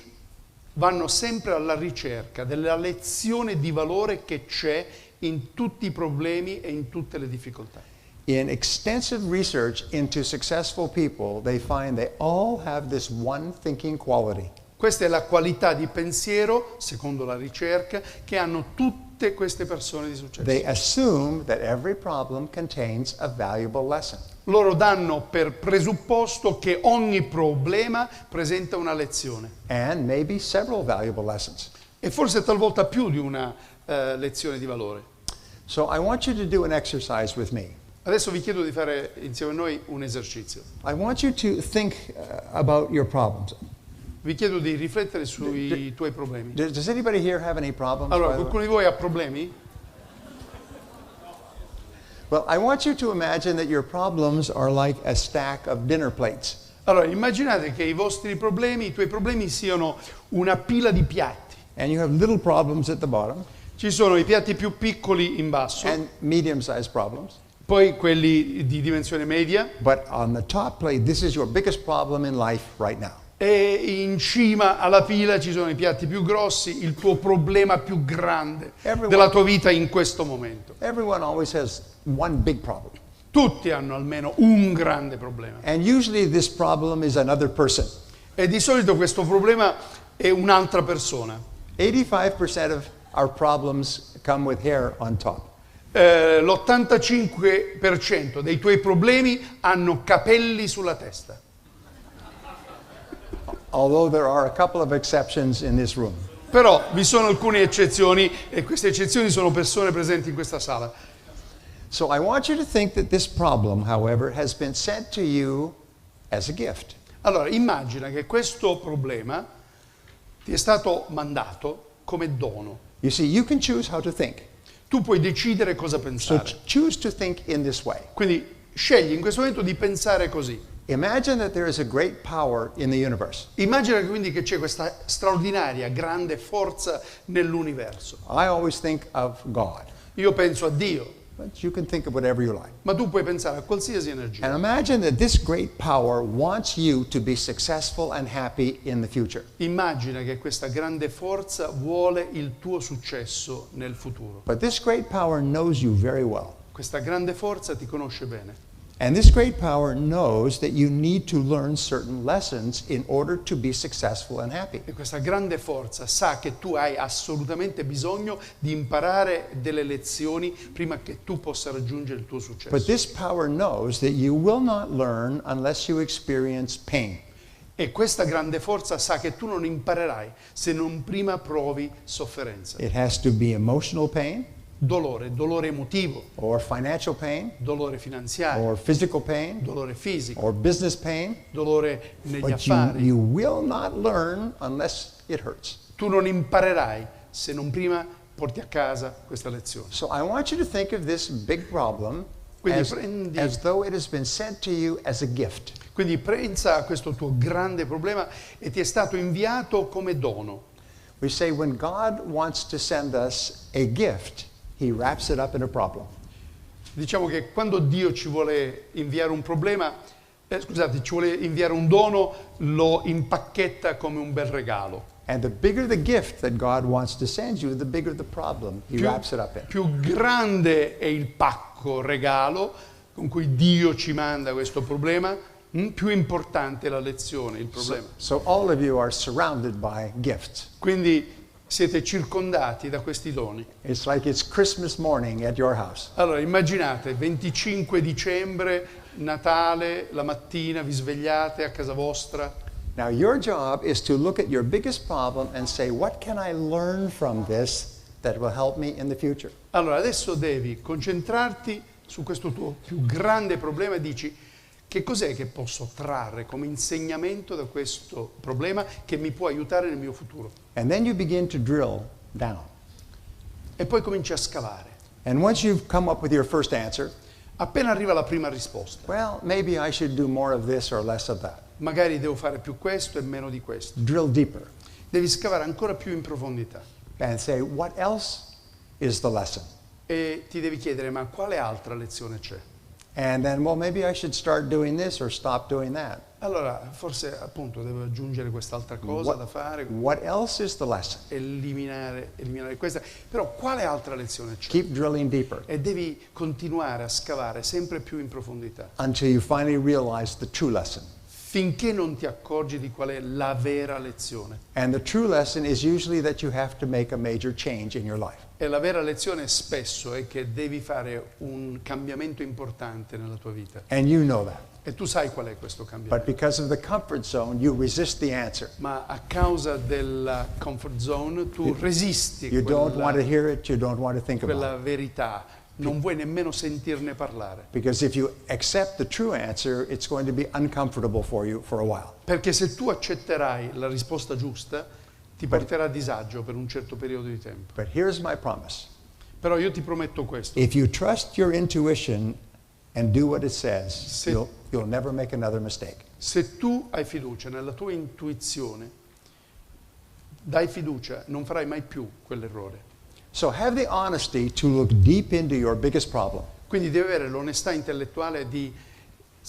vanno sempre alla ricerca della lezione di valore che c'è in tutti i problemi e in tutte le difficoltà. In extensive research into successful people, they find they all have this one thinking quality. Questa è la qualità di pensiero, secondo la ricerca, che hanno tutte queste persone di successo. They assume that every problem contains a valuable lesson. Loro danno per presupposto che ogni problema presenta una lezione. And maybe several valuable lessons. E forse talvolta più di una lezione di valore. So I want you to do an exercise with me. Adesso vi chiedo di fare insieme a noi un esercizio. I want you to think about your problems. Vi chiedo di riflettere sui tuoi problemi. Does anybody here have any problems? Allora, by the way? qualcuno di voi ha problemi? Well, I want you to imagine that your problems are like a stack of dinner plates. Allora, immaginate che i tuoi problemi siano una pila di piatti. And you have little problems at the bottom Ci sono i piatti più piccoli in basso, and medium-sized problems. poi quelli di dimensione media, But on the top plate, this is your biggest problem in life right now. e in cima alla pila ci sono i piatti più grossi, il tuo problema più grande della tua vita in questo momento. Everyone always has one big problem. Tutti hanno almeno un grande problema. And usually this problem is another person. E di solito questo problema è un'altra persona. 85% of our problems come with hair on top. L'85% dei tuoi problemi hanno capelli sulla testa. Although there are a couple of exceptions in this room. Però vi sono alcune eccezioni e queste eccezioni sono persone presenti in questa sala. So I want you to think that this problem, however, has been sent to you as a gift. Allora, immagina che questo problema ti è stato mandato come dono. You see, you can choose how to think. Tu puoi decidere cosa So pensare. choose to think in this way. Quindi scegli in questo momento di pensare così. Imagine that there is a great power in the universe. Immagina quindi che c'è questa straordinaria, grande forza nell'universo. I always think of God, Io penso a Dio, but you can think of whatever you like. ma tu puoi pensare a qualsiasi And energia. imagine that this great power wants you to be successful and happy in the future. Immagina che questa grande forza vuole il tuo successo nel futuro. But this great power knows you very well. Questa grande forza ti conosce bene. And this great power knows that you need to learn certain lessons in order to be successful and happy. E questa grande forza sa che tu hai assolutamente bisogno di imparare delle lezioni prima che tu possa raggiungere il tuo But successo. this power knows that you will not learn unless you experience pain. E questa grande forza sa che tu non imparerai se non prima provi sofferenza. It has to be emotional pain, Dolore emotivo, or financial pain, dolore finanziario, or physical pain, dolore fisico, or business pain. dolore negli But affari. you will not learn unless it hurts. Tu non imparerai se non prima porti a casa questa lezione. So I want you to think of this big problem Quindi as though it has been sent to you as a gift. Quindi pensa a questo tuo grande problema e ti è stato inviato come dono. We say when God wants to send us a gift, He wraps it up in a problem. Diciamo che quando Dio ci vuole inviare un problema, ci vuole inviare un dono, lo impacchetta come un bel regalo. And the bigger the gift that God wants to send you, the bigger the problem He wraps it up in. Più grande è il pacco regalo con cui Dio ci manda questo problema, più importante è la lezione, il problema. So all of you are surrounded by gifts. Quindi Siete circondati da questi doni. It's like it's Christmas morning at your house. Allora, immaginate, 25 dicembre, Natale, la mattina, vi svegliate a casa vostra. Now your job is to look at your biggest problem and say, what can I learn from this that will help me in the future? Allora, adesso devi concentrarti su questo tuo più grande problema e dici, che cos'è che posso trarre come insegnamento da questo problema che mi può aiutare nel mio futuro? And then you begin to drill down. E poi cominci a scavare. And once you've come up with your first answer, Appena arriva la prima risposta, well, maybe I should do more of this or less of that. magari devo fare più questo e meno di questo. Drill deeper Devi scavare ancora più in profondità and say, what else is the lesson? e ti devi chiedere, ma quale altra lezione c'è? And then, well, maybe I should start doing this or stop doing that. Allora, forse appunto devo aggiungere quest'altra cosa da fare, What else is the lesson? eliminare questa. Però quale altra lezione c'è? Keep drilling deeper E devi continuare a scavare sempre più in profondità, until you finally realize the true lesson. finché non ti accorgi di qual è la vera lezione. And the true lesson is usually that you have to make a major change in your life. E la vera lezione spesso è che devi fare un cambiamento importante nella tua vita. And you know that. E tu sai qual è questo But cambiamento. because of the comfort zone, you resist the answer. Ma a causa della comfort zone tu resisti You don't want to quella, hear it, you don't want to think about quella it. verità, non vuoi nemmeno sentirne parlare. Because if you accept the true answer, it's going to be uncomfortable for you for a while. Perché se tu accetterai la risposta giusta, ti porterà a disagio per un certo periodo di tempo. But here's my promise. Però io ti prometto questo. If you trust your intuition and do what it says, Se- you'll never make another mistake. Se tu hai fiducia nella tua intuizione, dai fiducia, non farai mai più quell'errore. So have the honesty to look deep into your biggest problem. Quindi devi avere l'onestà intellettuale di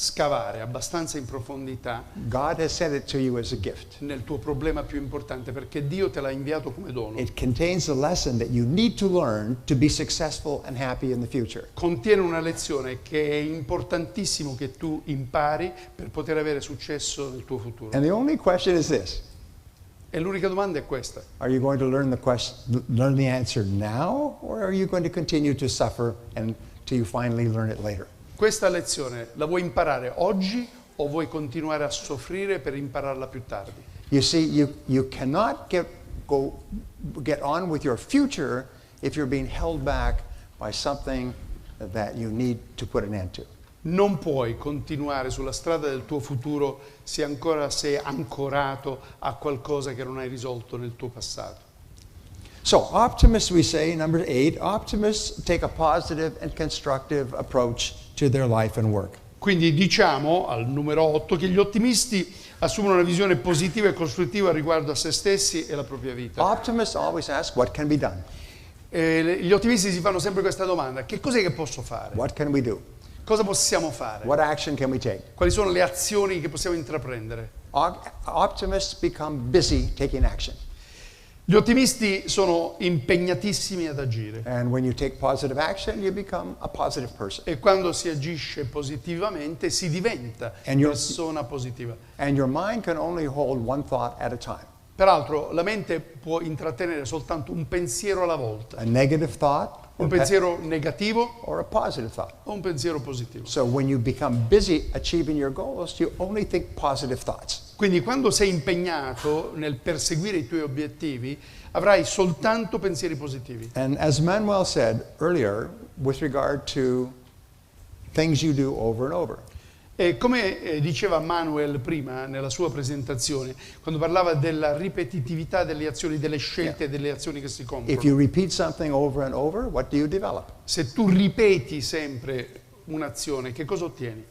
scavare abbastanza in profondità God has sent it to you as a gift. nel tuo problema più importante, perché Dio te l'ha inviato come dono. It contains a lesson that you need to learn to be successful and happy in the future. Contiene una lezione che è importantissimo che tu impari per poter avere successo nel tuo futuro. And the only question is this. E l'unica domanda è questa: Are you going to learn the answer now, or are you going to continue to suffer until you finally learn it later? questa lezione la vuoi imparare oggi o vuoi continuare a soffrire per impararla più tardi? You see, you cannot get on with your future if you're being held back by something that you need to put an end to. Non puoi continuare sulla strada del tuo futuro se ancora sei ancorato a qualcosa che non hai risolto nel tuo passato. So optimists, we say, number 8, optimists take a positive and constructive approach to their life and work. Quindi diciamo al numero 8 che gli ottimisti assumono una visione positiva e costruttiva riguardo a se stessi e la propria vita. Optimists always ask, what can be done? Gli ottimisti si fanno sempre questa domanda: che cos'è che posso fare? What can we do? Cosa possiamo fare? What action can we take? Quali sono le azioni che possiamo intraprendere? Optimists become busy taking action. Gli ottimisti sono impegnatissimi ad agire And when you take positive action, you become a positive person. e quando si agisce positivamente si diventa And your- persona positiva. And your mind can only hold one thought at a time. Peraltro la mente può intrattenere soltanto un pensiero alla volta, A negative thought un pensiero negativo or a positive thought. o un pensiero positivo. So when you become busy achieving your goals, you only think positive thoughts. Quindi quando sei impegnato nel perseguire i tuoi obiettivi avrai soltanto pensieri positivi. And as Manuel said earlier, with regard to things you do over and over, E come diceva Manuel prima nella sua presentazione, quando parlava della ripetitività delle azioni, delle scelte e delle azioni che si if compiono, you repeat something over and over, what do you develop? se tu ripeti sempre un'azione, che cosa ottieni?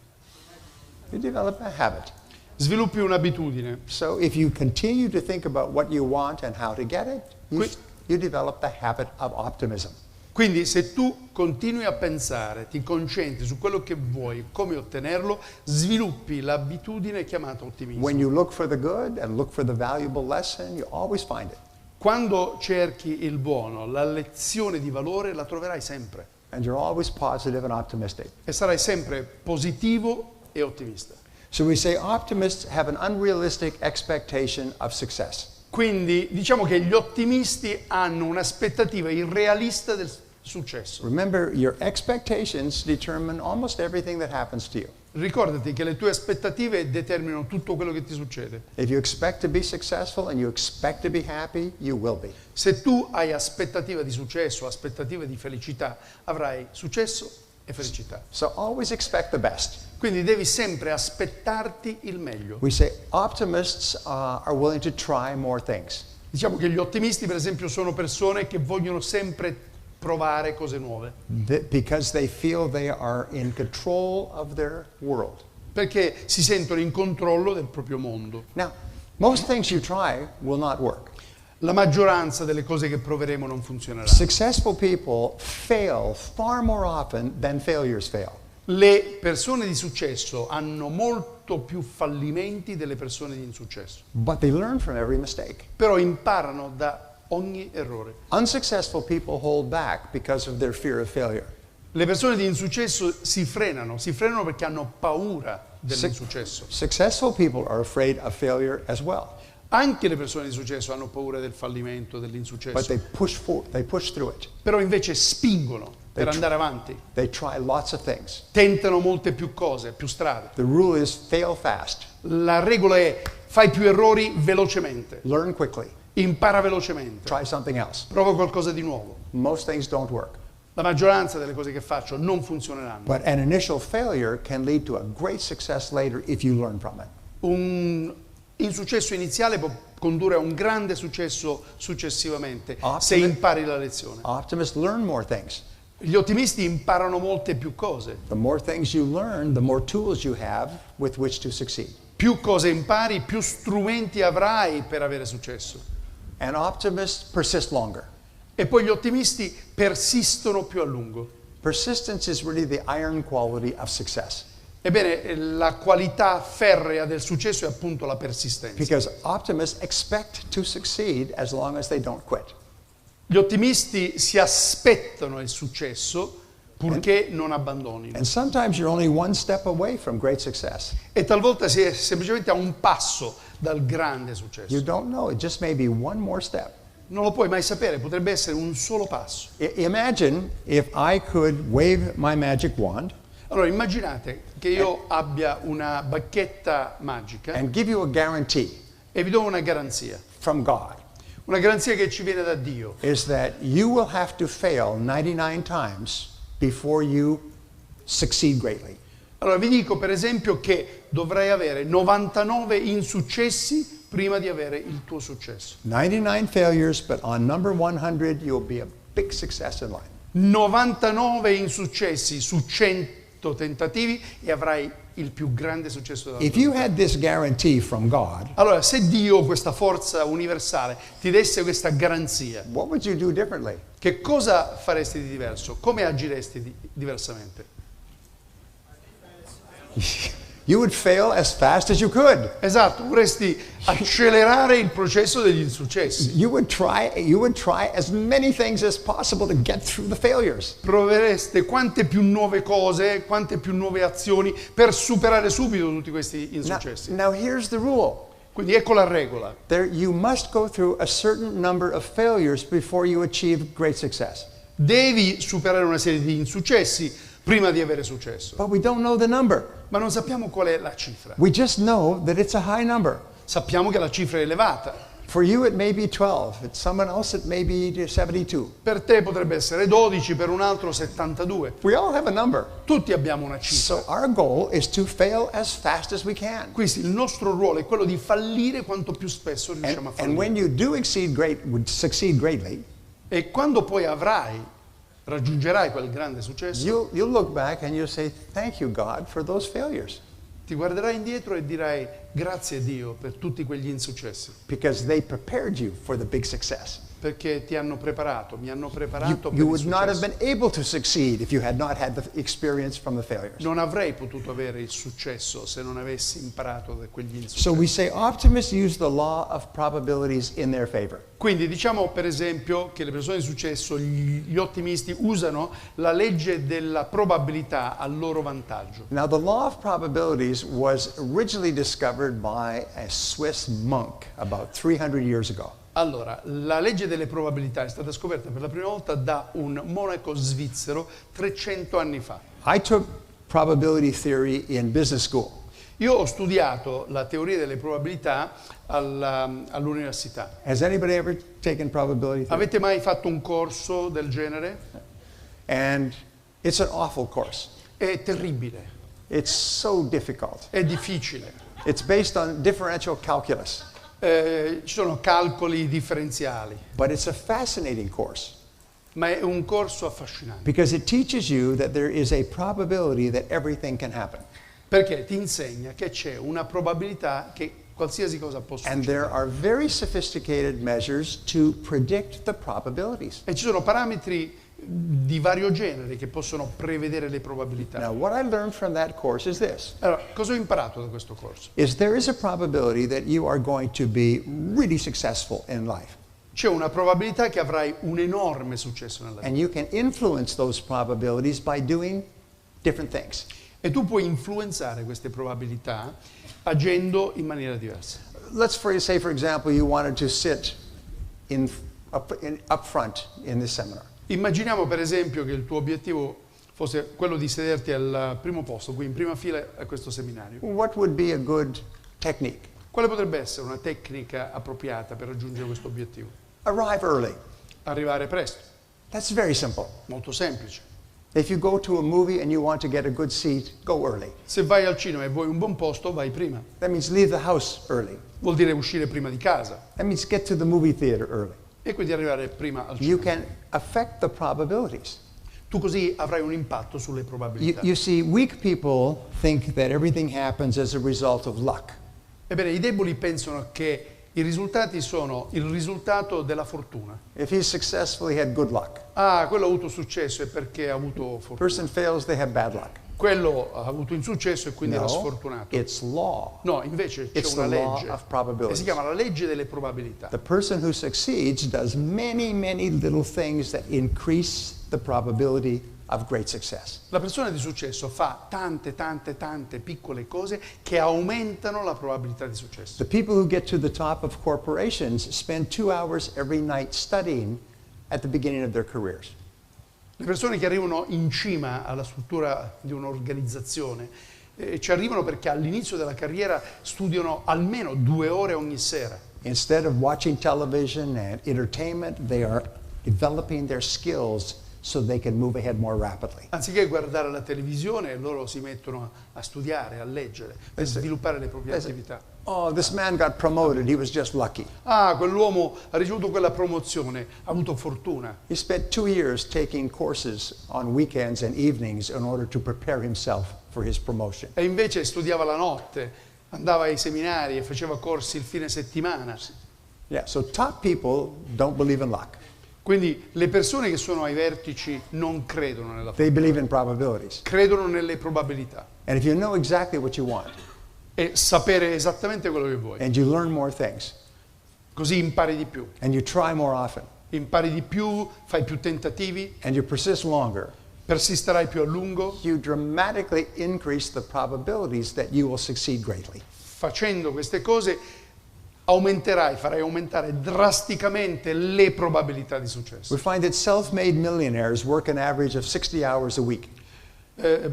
You develop a habit. Sviluppi un'abitudine. So if you continue to think about what you want and how to get it, you develop the habit of optimism. Quindi se tu continui a pensare, ti concentri su quello che vuoi, come ottenerlo, sviluppi l'abitudine chiamata ottimismo. When you look for the good and look for the valuable lesson, you always find it. Quando cerchi il buono, la lezione di valore la troverai sempre And you're always positive and optimistic. e sarai sempre positivo e ottimista. So we say optimists have an unrealistic expectation of success. Quindi diciamo che gli ottimisti hanno un'aspettativa irrealista del successo. Remember, your expectations determine almost everything that happens to you. Ricordati che le tue aspettative determinano tutto quello che ti succede. If you expect to be successful and you expect to be happy, you will be. Se tu hai aspettativa di successo, aspettativa di felicità, avrai successo e felicità. So always expect the best. Quindi devi sempre aspettarti il meglio. We say optimists are willing to try more things. Diciamo che gli ottimisti, per esempio, sono persone che vogliono sempre provare cose nuove. Because they feel they are in control of their world. Perché si sentono in controllo del proprio mondo. Now, most things you try will not work. La maggioranza delle cose che proveremo non funzioneranno. Successful people fail far more often than failures fail. Le persone di successo hanno molto più fallimenti delle persone di insuccesso. But they learn from every mistake. Però imparano da ogni errore. Unsuccessful people hold back because of their fear of failure. Le persone di insuccesso si frenano perché hanno paura dell'insuccesso. Successful people are afraid of failure as well. Anche le persone di successo hanno paura del fallimento, But dell'insuccesso. they push through it. Però invece spingono per andare avanti. They try lots of things. Tentano molte più cose, più strade. The rule is fail fast, La regola è fai più errori velocemente. learn quickly, Impara velocemente. try something else. Prova qualcosa di nuovo. Most things don't work. La maggioranza delle cose che faccio non funzioneranno. But an initial failure can lead to a great success later if you learn from it. Un insuccesso iniziale può condurre a un grande successo successivamente se impari la lezione. Optimists learn more things. Gli ottimisti imparano molte più cose. The more things you learn, the more tools you have with which to succeed. Più cose impari, più strumenti avrai per avere successo. And optimists persist longer. E poi gli ottimisti persistono più a lungo. Persistence is really the iron quality of success. Ebbene, la qualità ferrea del successo è appunto la persistenza. Because optimists expect to succeed as long as they don't quit. Gli ottimisti si aspettano il successo purché non abbandonino. And sometimes you're only one step away from great success. E talvolta si è semplicemente a un passo dal grande successo. You don't know, it just may be one more step. Non lo puoi mai sapere, potrebbe essere un solo passo. Imagine if I could wave my magic wand Allora immaginate che io abbia una bacchetta magica and give you a guarantee e vi do una garanzia. from God. Una garanzia che ci viene da Dio. Is that you will have to fail 99 times before you succeed greatly. Allora vi dico per esempio che dovrai avere 99 insuccessi prima di avere il tuo successo. 99 failures, but on number 100 you'll be a big success in life. 99 insuccessi su 100 tentativi e avrai il più grande successo della tua If you vita. had this guarantee from God, Allora, se Dio, questa forza universale, ti desse questa garanzia, what would you do differently? che cosa faresti di diverso? Come agiresti diversamente? You would fail as fast as you could. Esatto, vorresti accelerare il processo degli insuccessi. You would try as many things as possible to get through the failures. Provereste quante più nuove cose, quante più nuove azioni per superare subito tutti questi insuccessi. Now here's the rule. Quindi ecco la regola. You must go through a certain number of failures before you achieve great success. Devi superare una serie di insuccessi prima di avere successo. But we don't know the number. Ma non sappiamo qual è la cifra. We just know that it's a high number. Sappiamo che la cifra è elevata. For you it may be 12, for someone else it may be 72. Per te potrebbe essere 12, per un altro 72. We all have a number. Tutti abbiamo una cifra. So our goal is to fail as fast as we can. Quindi il nostro ruolo è quello di fallire quanto più spesso riusciamo a And when fallire. you do succeed greatly, E quando poi raggiungerai quel grande successo, you'll look back and you'll say, thank you God for those failures. ti guarderai indietro e dirai grazie Dio per tutti quegli insuccessi, Because they prepared you for the big success. perché ti hanno preparato, mi hanno preparato per You il would not have successo. been able to succeed if you had not had the experience from the failures. Non avrei potuto avere il successo se non avessi imparato da quegli insuccessi. So we say optimists use the law of probabilities in their favor. Quindi diciamo per esempio che le persone di successo, gli ottimisti, usano la legge della probabilità a loro vantaggio. Now, the law of probabilities was originally discovered by a Swiss monk about 300 years ago. Allora, la legge delle probabilità è stata scoperta per la prima volta da un monaco svizzero 300 anni fa. I took probability theory in business school. Io ho studiato la teoria delle probabilità all'università. Has anybody ever taken probability theory? Avete mai fatto un corso del genere? And it's an awful course. È terribile, It's so difficult. è difficile. It's based on differential calculus, Ci sono calcoli differenziali, but it's a fascinating course ma è un corso affascinante. because it teaches you that there is a probability that everything can happen. Perché ti insegna che c'è una probabilità che qualsiasi cosa possa And there succedere. are very sophisticated measures to predict the probabilities. E ci sono parametri di vario genere che possono prevedere le probabilità. Now, what I learned from that course is this. Allora, cosa ho imparato da questo corso? There is a probability that you are going to be really successful in life. C'è una probabilità che avrai un enorme successo nella vita. And you can influence those probabilities by doing different things. E tu puoi influenzare queste probabilità agendo in maniera diversa. Let's say, for example, you wanted to sit up front in this seminar. Immaginiamo per esempio che il tuo obiettivo fosse quello di sederti al primo posto, qui in prima fila a questo seminario. What would be a good technique? Quale potrebbe essere una tecnica appropriata per raggiungere questo obiettivo? Arrive early. Arrivare presto, That's very simple. molto semplice. If you go to a movie and you want to get a good seat, go early. Se vai al cinema e vuoi un buon posto, vai prima. That means leave the house early. Vuol dire uscire prima di casa That means get to the movie theater early. e quindi arrivare prima al You cinema. can affect the probabilities. Tu così avrai un impatto sulle probabilità. You see, weak people think that everything happens as a result of luck. Ebbene, i deboli pensano che i risultati sono il risultato della fortuna. If he's successful, he had good luck. Ah, quello ha avuto successo e perché ha avuto fortuna. Person fails, they have bad luck. Quello ha avuto insuccesso e quindi era No, sfortunato. it's law. No, invece c'è It's una the law legge of e probabilities. si chiama la legge delle probabilità. The person who succeeds does many, many little things that increase the probability of great success. La persona di successo fa tante piccole cose che aumentano la probabilità di successo. The people who get to the top of corporations spend 2 hours every night studying at the beginning of their careers. Le persone che arrivano in cima alla struttura di un'organizzazione ci arrivano perché all'inizio della carriera studiano almeno 2 ore ogni sera. Instead of watching television and entertainment, they are developing their skills so they can move ahead more rapidly. Anziché guardare la televisione, loro si mettono a studiare, a leggere, per sviluppare le proprie attività. Oh, this man got promoted, he was just lucky. Ah, quell'uomo ha ricevuto quella promozione, ha avuto fortuna. He spent 2 years taking courses on weekends and evenings in order to prepare himself for his promotion. E invece studiava la notte, andava ai seminari e faceva corsi il fine settimana. Yeah, so top people don't believe in luck. Quindi le persone che sono ai vertici non credono nella They fortuna, believe in probabilities. credono nelle probabilità. And if you know exactly what you want E sapere esattamente quello che vuoi. and you learn more things Così impari di più. and you try more often Impari di più, fai più tentativi, and you persist longer, persisterai più a lungo. you dramatically increase the probabilities that you will succeed greatly. Facendo queste cose farai aumentare drasticamente le probabilità di successo. We find that self-made millionaires work an average of 60 hours a week.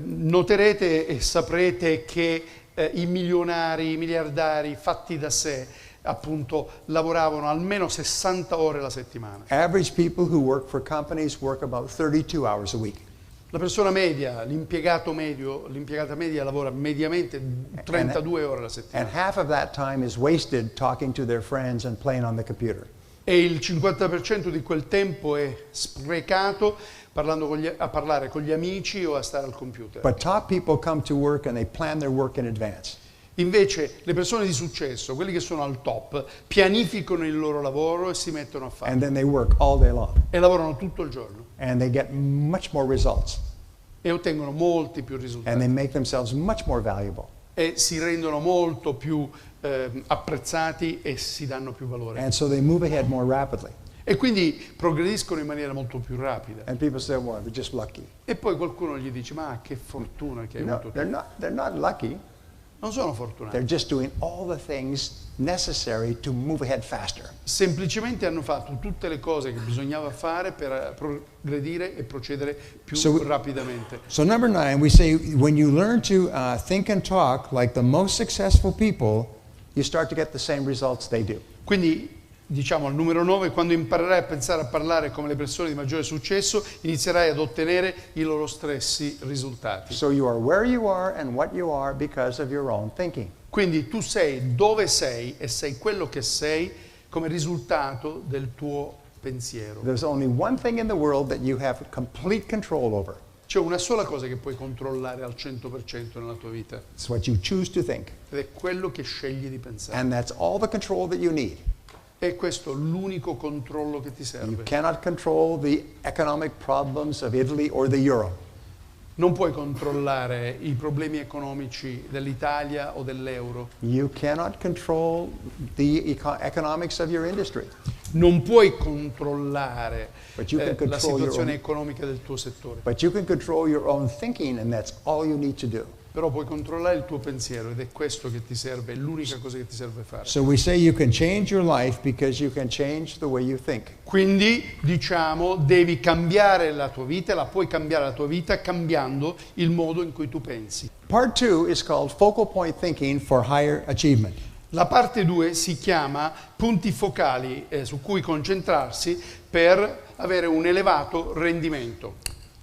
Noterete e saprete che i milionari, i miliardari fatti da sé, appunto, lavoravano almeno 60 ore la settimana. Average people who work for companies work about 32 hours a week. La persona media, l'impiegata media lavora mediamente 32 ore alla settimana. And half of that time is wasted talking to their friends and playing on the computer. E il 50% di quel tempo è sprecato a parlare con gli amici o a stare al computer. But top people come to work and they plan their work in advance. Invece le persone di successo, quelli che sono al top, pianificano il loro lavoro e si mettono a fare. And then they work all day long. E lavorano tutto il giorno. And they get much more results. E ottengono molti più And risultati. they make themselves much more valuable. E si rendono molto più apprezzati e si danno più valore. And so they move ahead more rapidly. E quindi progrediscono in maniera molto più rapida. And people say, well, they're just lucky. E poi qualcuno gli dice, ma che fortuna che hai No, avuto tu. they're not lucky. Non sono fortunati. They're just doing all the things necessary to move ahead faster. Semplicemente hanno fatto tutte le cose che bisognava fare per progredire e procedere più rapidamente. So number 9, we say when you learn to think and talk like the most successful people, you start to get the same results they do. Quindi diciamo al numero 9, quando imparerai a pensare a parlare come le persone di maggiore successo, inizierai ad ottenere i loro stessi risultati. So you are where you are and what you are because of your own thinking. Quindi tu sei dove sei e sei quello che sei come risultato del tuo pensiero. There's only one thing in the world that you have complete control over. C'è una sola cosa che puoi controllare al 100% nella tua vita, It's what you choose to think. ed è quello che scegli di pensare. And that's all the control that you need. E questo è l'unico controllo che ti You serve. cannot control the economic problems of Italy or the euro. Non puoi controllare i problemi economici dell'Italia o dell'euro. You cannot control the economics of your industry. Non puoi controllare But you can la control your situazione own- economica del tuo settore. But you can control your own thinking, and that's all you need to do. Però puoi controllare il tuo pensiero ed è questo che ti serve, è l'unica cosa che ti serve fare. So we say you can change your life because you can change the way you think. Quindi diciamo devi cambiare la tua vita e la puoi cambiare la tua vita cambiando il modo in cui tu pensi. Part 2 is called focal point thinking for higher achievement. La parte 2 si chiama punti focali su cui concentrarsi per avere un elevato rendimento.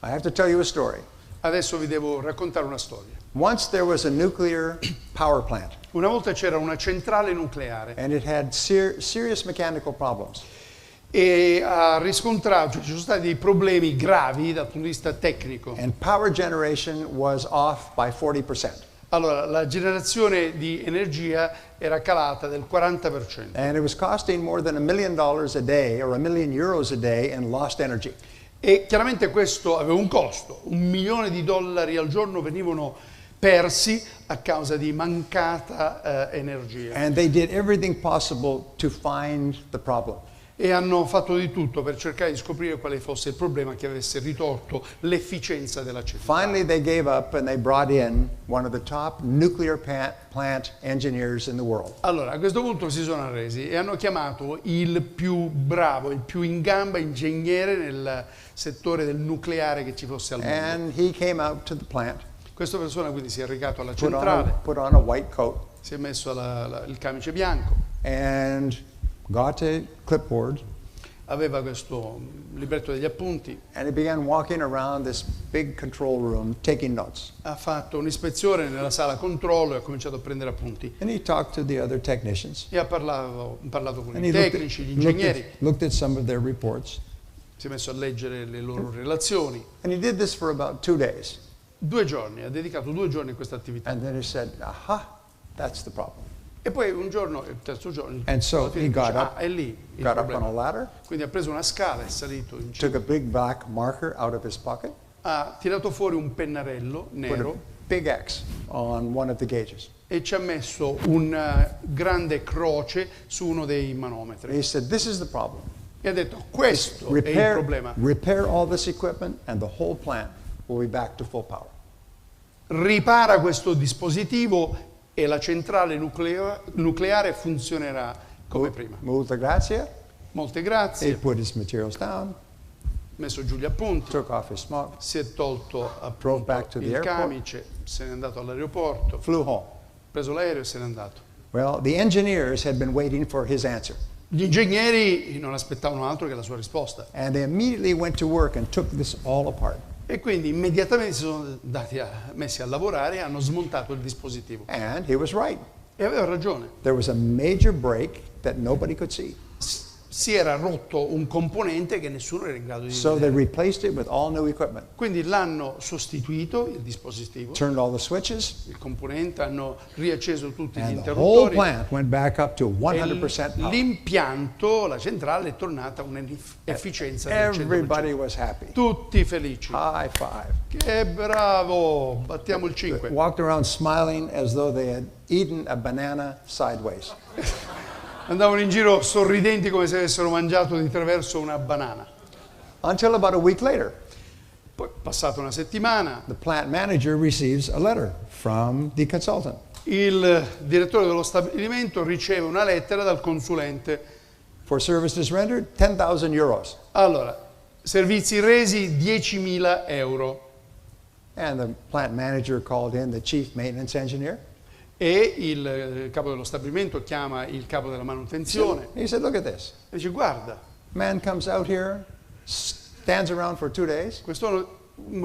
I have to tell you a story. Adesso vi devo raccontare una storia. Once there was a nuclear power plant, Una volta c'era una centrale nucleare and it had serious mechanical problems. e ha riscontrato, ci sono stati dei problemi gravi dal punto di vista tecnico. And power generation was off by 40%. Allora, la generazione di energia era calata del 40%. And it was costing more than $1 million a day or €1 million a day in lost energy. E chiaramente questo aveva un costo, $1 milione al giorno venivano persi a causa di mancata energia. And they did everything possible to find the problem. E hanno fatto di tutto per cercare di scoprire quale fosse il problema che avesse ritorto l'efficienza della centrale. Finally, they gave up and they brought in one of the top nuclear plant engineers in the world. Allora, a questo punto si sono arresi e hanno chiamato il più bravo, il più in gamba ingegnere nel settore del nucleare che ci fosse al mondo. And he came out to the plant, Questa persona quindi si è recato alla centrale, put on a white coat, si è messo il camice bianco, and got a clipboard, aveva questo libretto degli appunti, and he began walking around this big control room taking notes. ha fatto un'ispezione nella sala controllo e ha cominciato a prendere appunti. And he talked to the other technicians. E ha parlato con And i he tecnici, gli ingegneri, looked at some of their reports. si è messo a leggere le loro relazioni. And he did this for about 2 days. 2 giorni, ha dedicato 2 giorni a questa attività. And then he said, aha, that's the problem. E poi un giorno, il terzo giorno, And so alla fine he dice, got up, è lì il got up on a problema. ladder, Quindi ha preso una scala, è salito in cima, took a big black marker out of his pocket, ha tirato fuori un pennarello put a nero big X on one of the gauges. e ci ha messo una grande croce su uno dei And manometri. he said, this is the problem. E ha detto, questo è il problema. Repair all this equipment and the whole plant will be back to full power. Ripara questo dispositivo e la centrale nucleare funzionerà come prima. Molte grazie. Molte He grazie, put his materials down, ha messo giù gli appunti, took off his smock, si è tolto Drove back appunto to the il airport. camice, se n'è andato all'aeroporto, ha flew home. preso l'aereo e se n'è andato. Well, the engineers had been waiting for his answer. Gli ingegneri non aspettavano altro che la sua risposta And they immediately went to work and took this all apart. e quindi immediatamente si sono messi a lavorare e hanno smontato il dispositivo. And he was right. E aveva ragione. There was a major break that nobody could see. si era rotto un componente che nessuno era in grado di So they vedere. replaced it with all new equipment. Quindi l'hanno sostituito, il dispositivo, Turned all the switches, il componente, hanno riacceso tutti gli and the whole interruttori. plant went back up to E 100% power. l'impianto, la centrale, è tornata a un'efficienza del 100%. Everybody was happy. Tutti felici. High five. Che bravo! Battiamo il 5. Walked around smiling as though they had eaten a banana sideways. Andavano in giro sorridenti come se avessero mangiato di traverso una banana. Until about a week later, Poi, passata una settimana, the plant manager receives a letter from the consultant. il direttore dello stabilimento riceve una lettera dal consulente. For services rendered, 10,000 euros. Allora, servizi resi 10.000 euro. And the plant manager called in the chief maintenance engineer. E il capo dello stabilimento chiama il capo della manutenzione He said, look at this. e dice: guarda, Man comes out here, stands around for 2 days, quest'uomo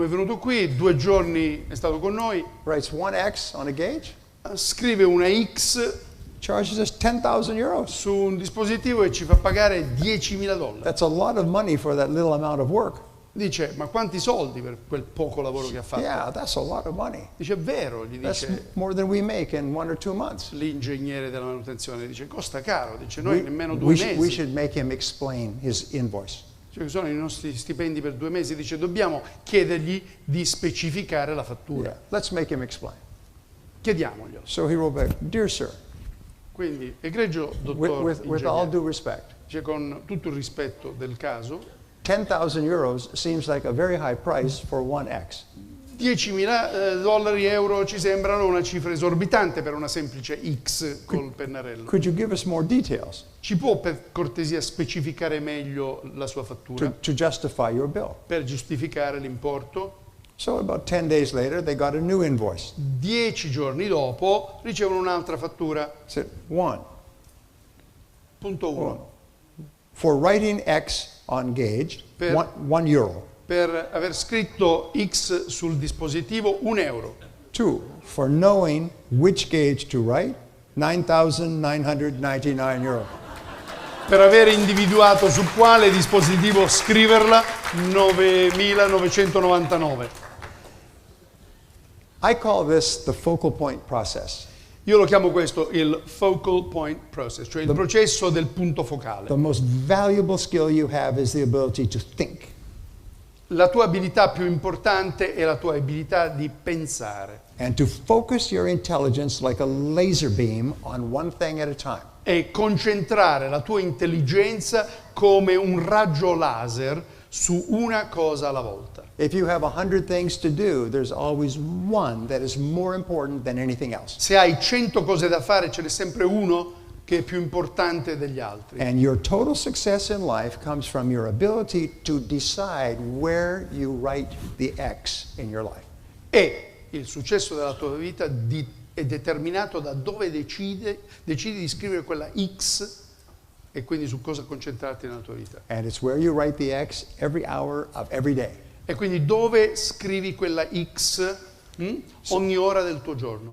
è venuto qui, 2 giorni è stato con noi, writes 1X on a gauge, scrive una X charges us 10,000 euros. su un dispositivo e ci fa pagare 10.000 dollari. That's a lot of money for that little amount of work. Dice: ma quanti soldi per quel poco lavoro che ha fatto? Yeah, that's a lot of money. Dice: è vero, gli That's dice more than we make in 1 or 2 months. l'ingegnere della manutenzione. Dice: costa caro, dice, noi nemmeno 2 we mesi. should make him explain his invoice. Cioè, sono i nostri stipendi per 2 mesi. Dice: dobbiamo chiedergli di specificare la fattura. Yeah, let's make him explain. Chiediamoglielo. So he wrote back, dear sir, Quindi, egregio dottor with all ingegnere, due respect, dice, con tutto il rispetto del caso, 10,000 euros seems like a very high price for 1X. 10.000 dollari, euro ci sembrano una cifra esorbitante per una semplice X col pennarello. Could you give us more details Ci può per cortesia specificare meglio la sua fattura to justify your bill? per giustificare l'importo? So about 10 days later, they got a new invoice. 10 giorni dopo ricevono un'altra fattura. Said, one, Punto 1. for writing X on gauge, Per- one euro. Per aver scritto X sul dispositivo, 1 euro. 2, for knowing which gauge to write, 9,999 euro. Per aver individuato su quale dispositivo scriverla, 9.999. I call this the focal point process. Io lo chiamo questo il focal point process, cioè il processo del punto focale. The most valuable skill you have is the ability to think. La tua abilità più importante è la tua abilità di pensare And to focus your intelligence like a laser beam on one thing at a time. e concentrare la tua intelligenza come un raggio laser su una cosa alla volta. If you have 100 things to do, there's always one that is more important than anything else. Se hai 100 cose da fare, ce n'è sempre uno che è più importante degli altri. And your total success in life comes from your ability to decide where you write the X in your life. E il successo della tua vita è determinato da dove decidi di scrivere quella X e quindi su cosa concentrarti nella tua vita. And it's where you write the X every hour of every day. E quindi dove scrivi quella X ogni ora del tuo giorno.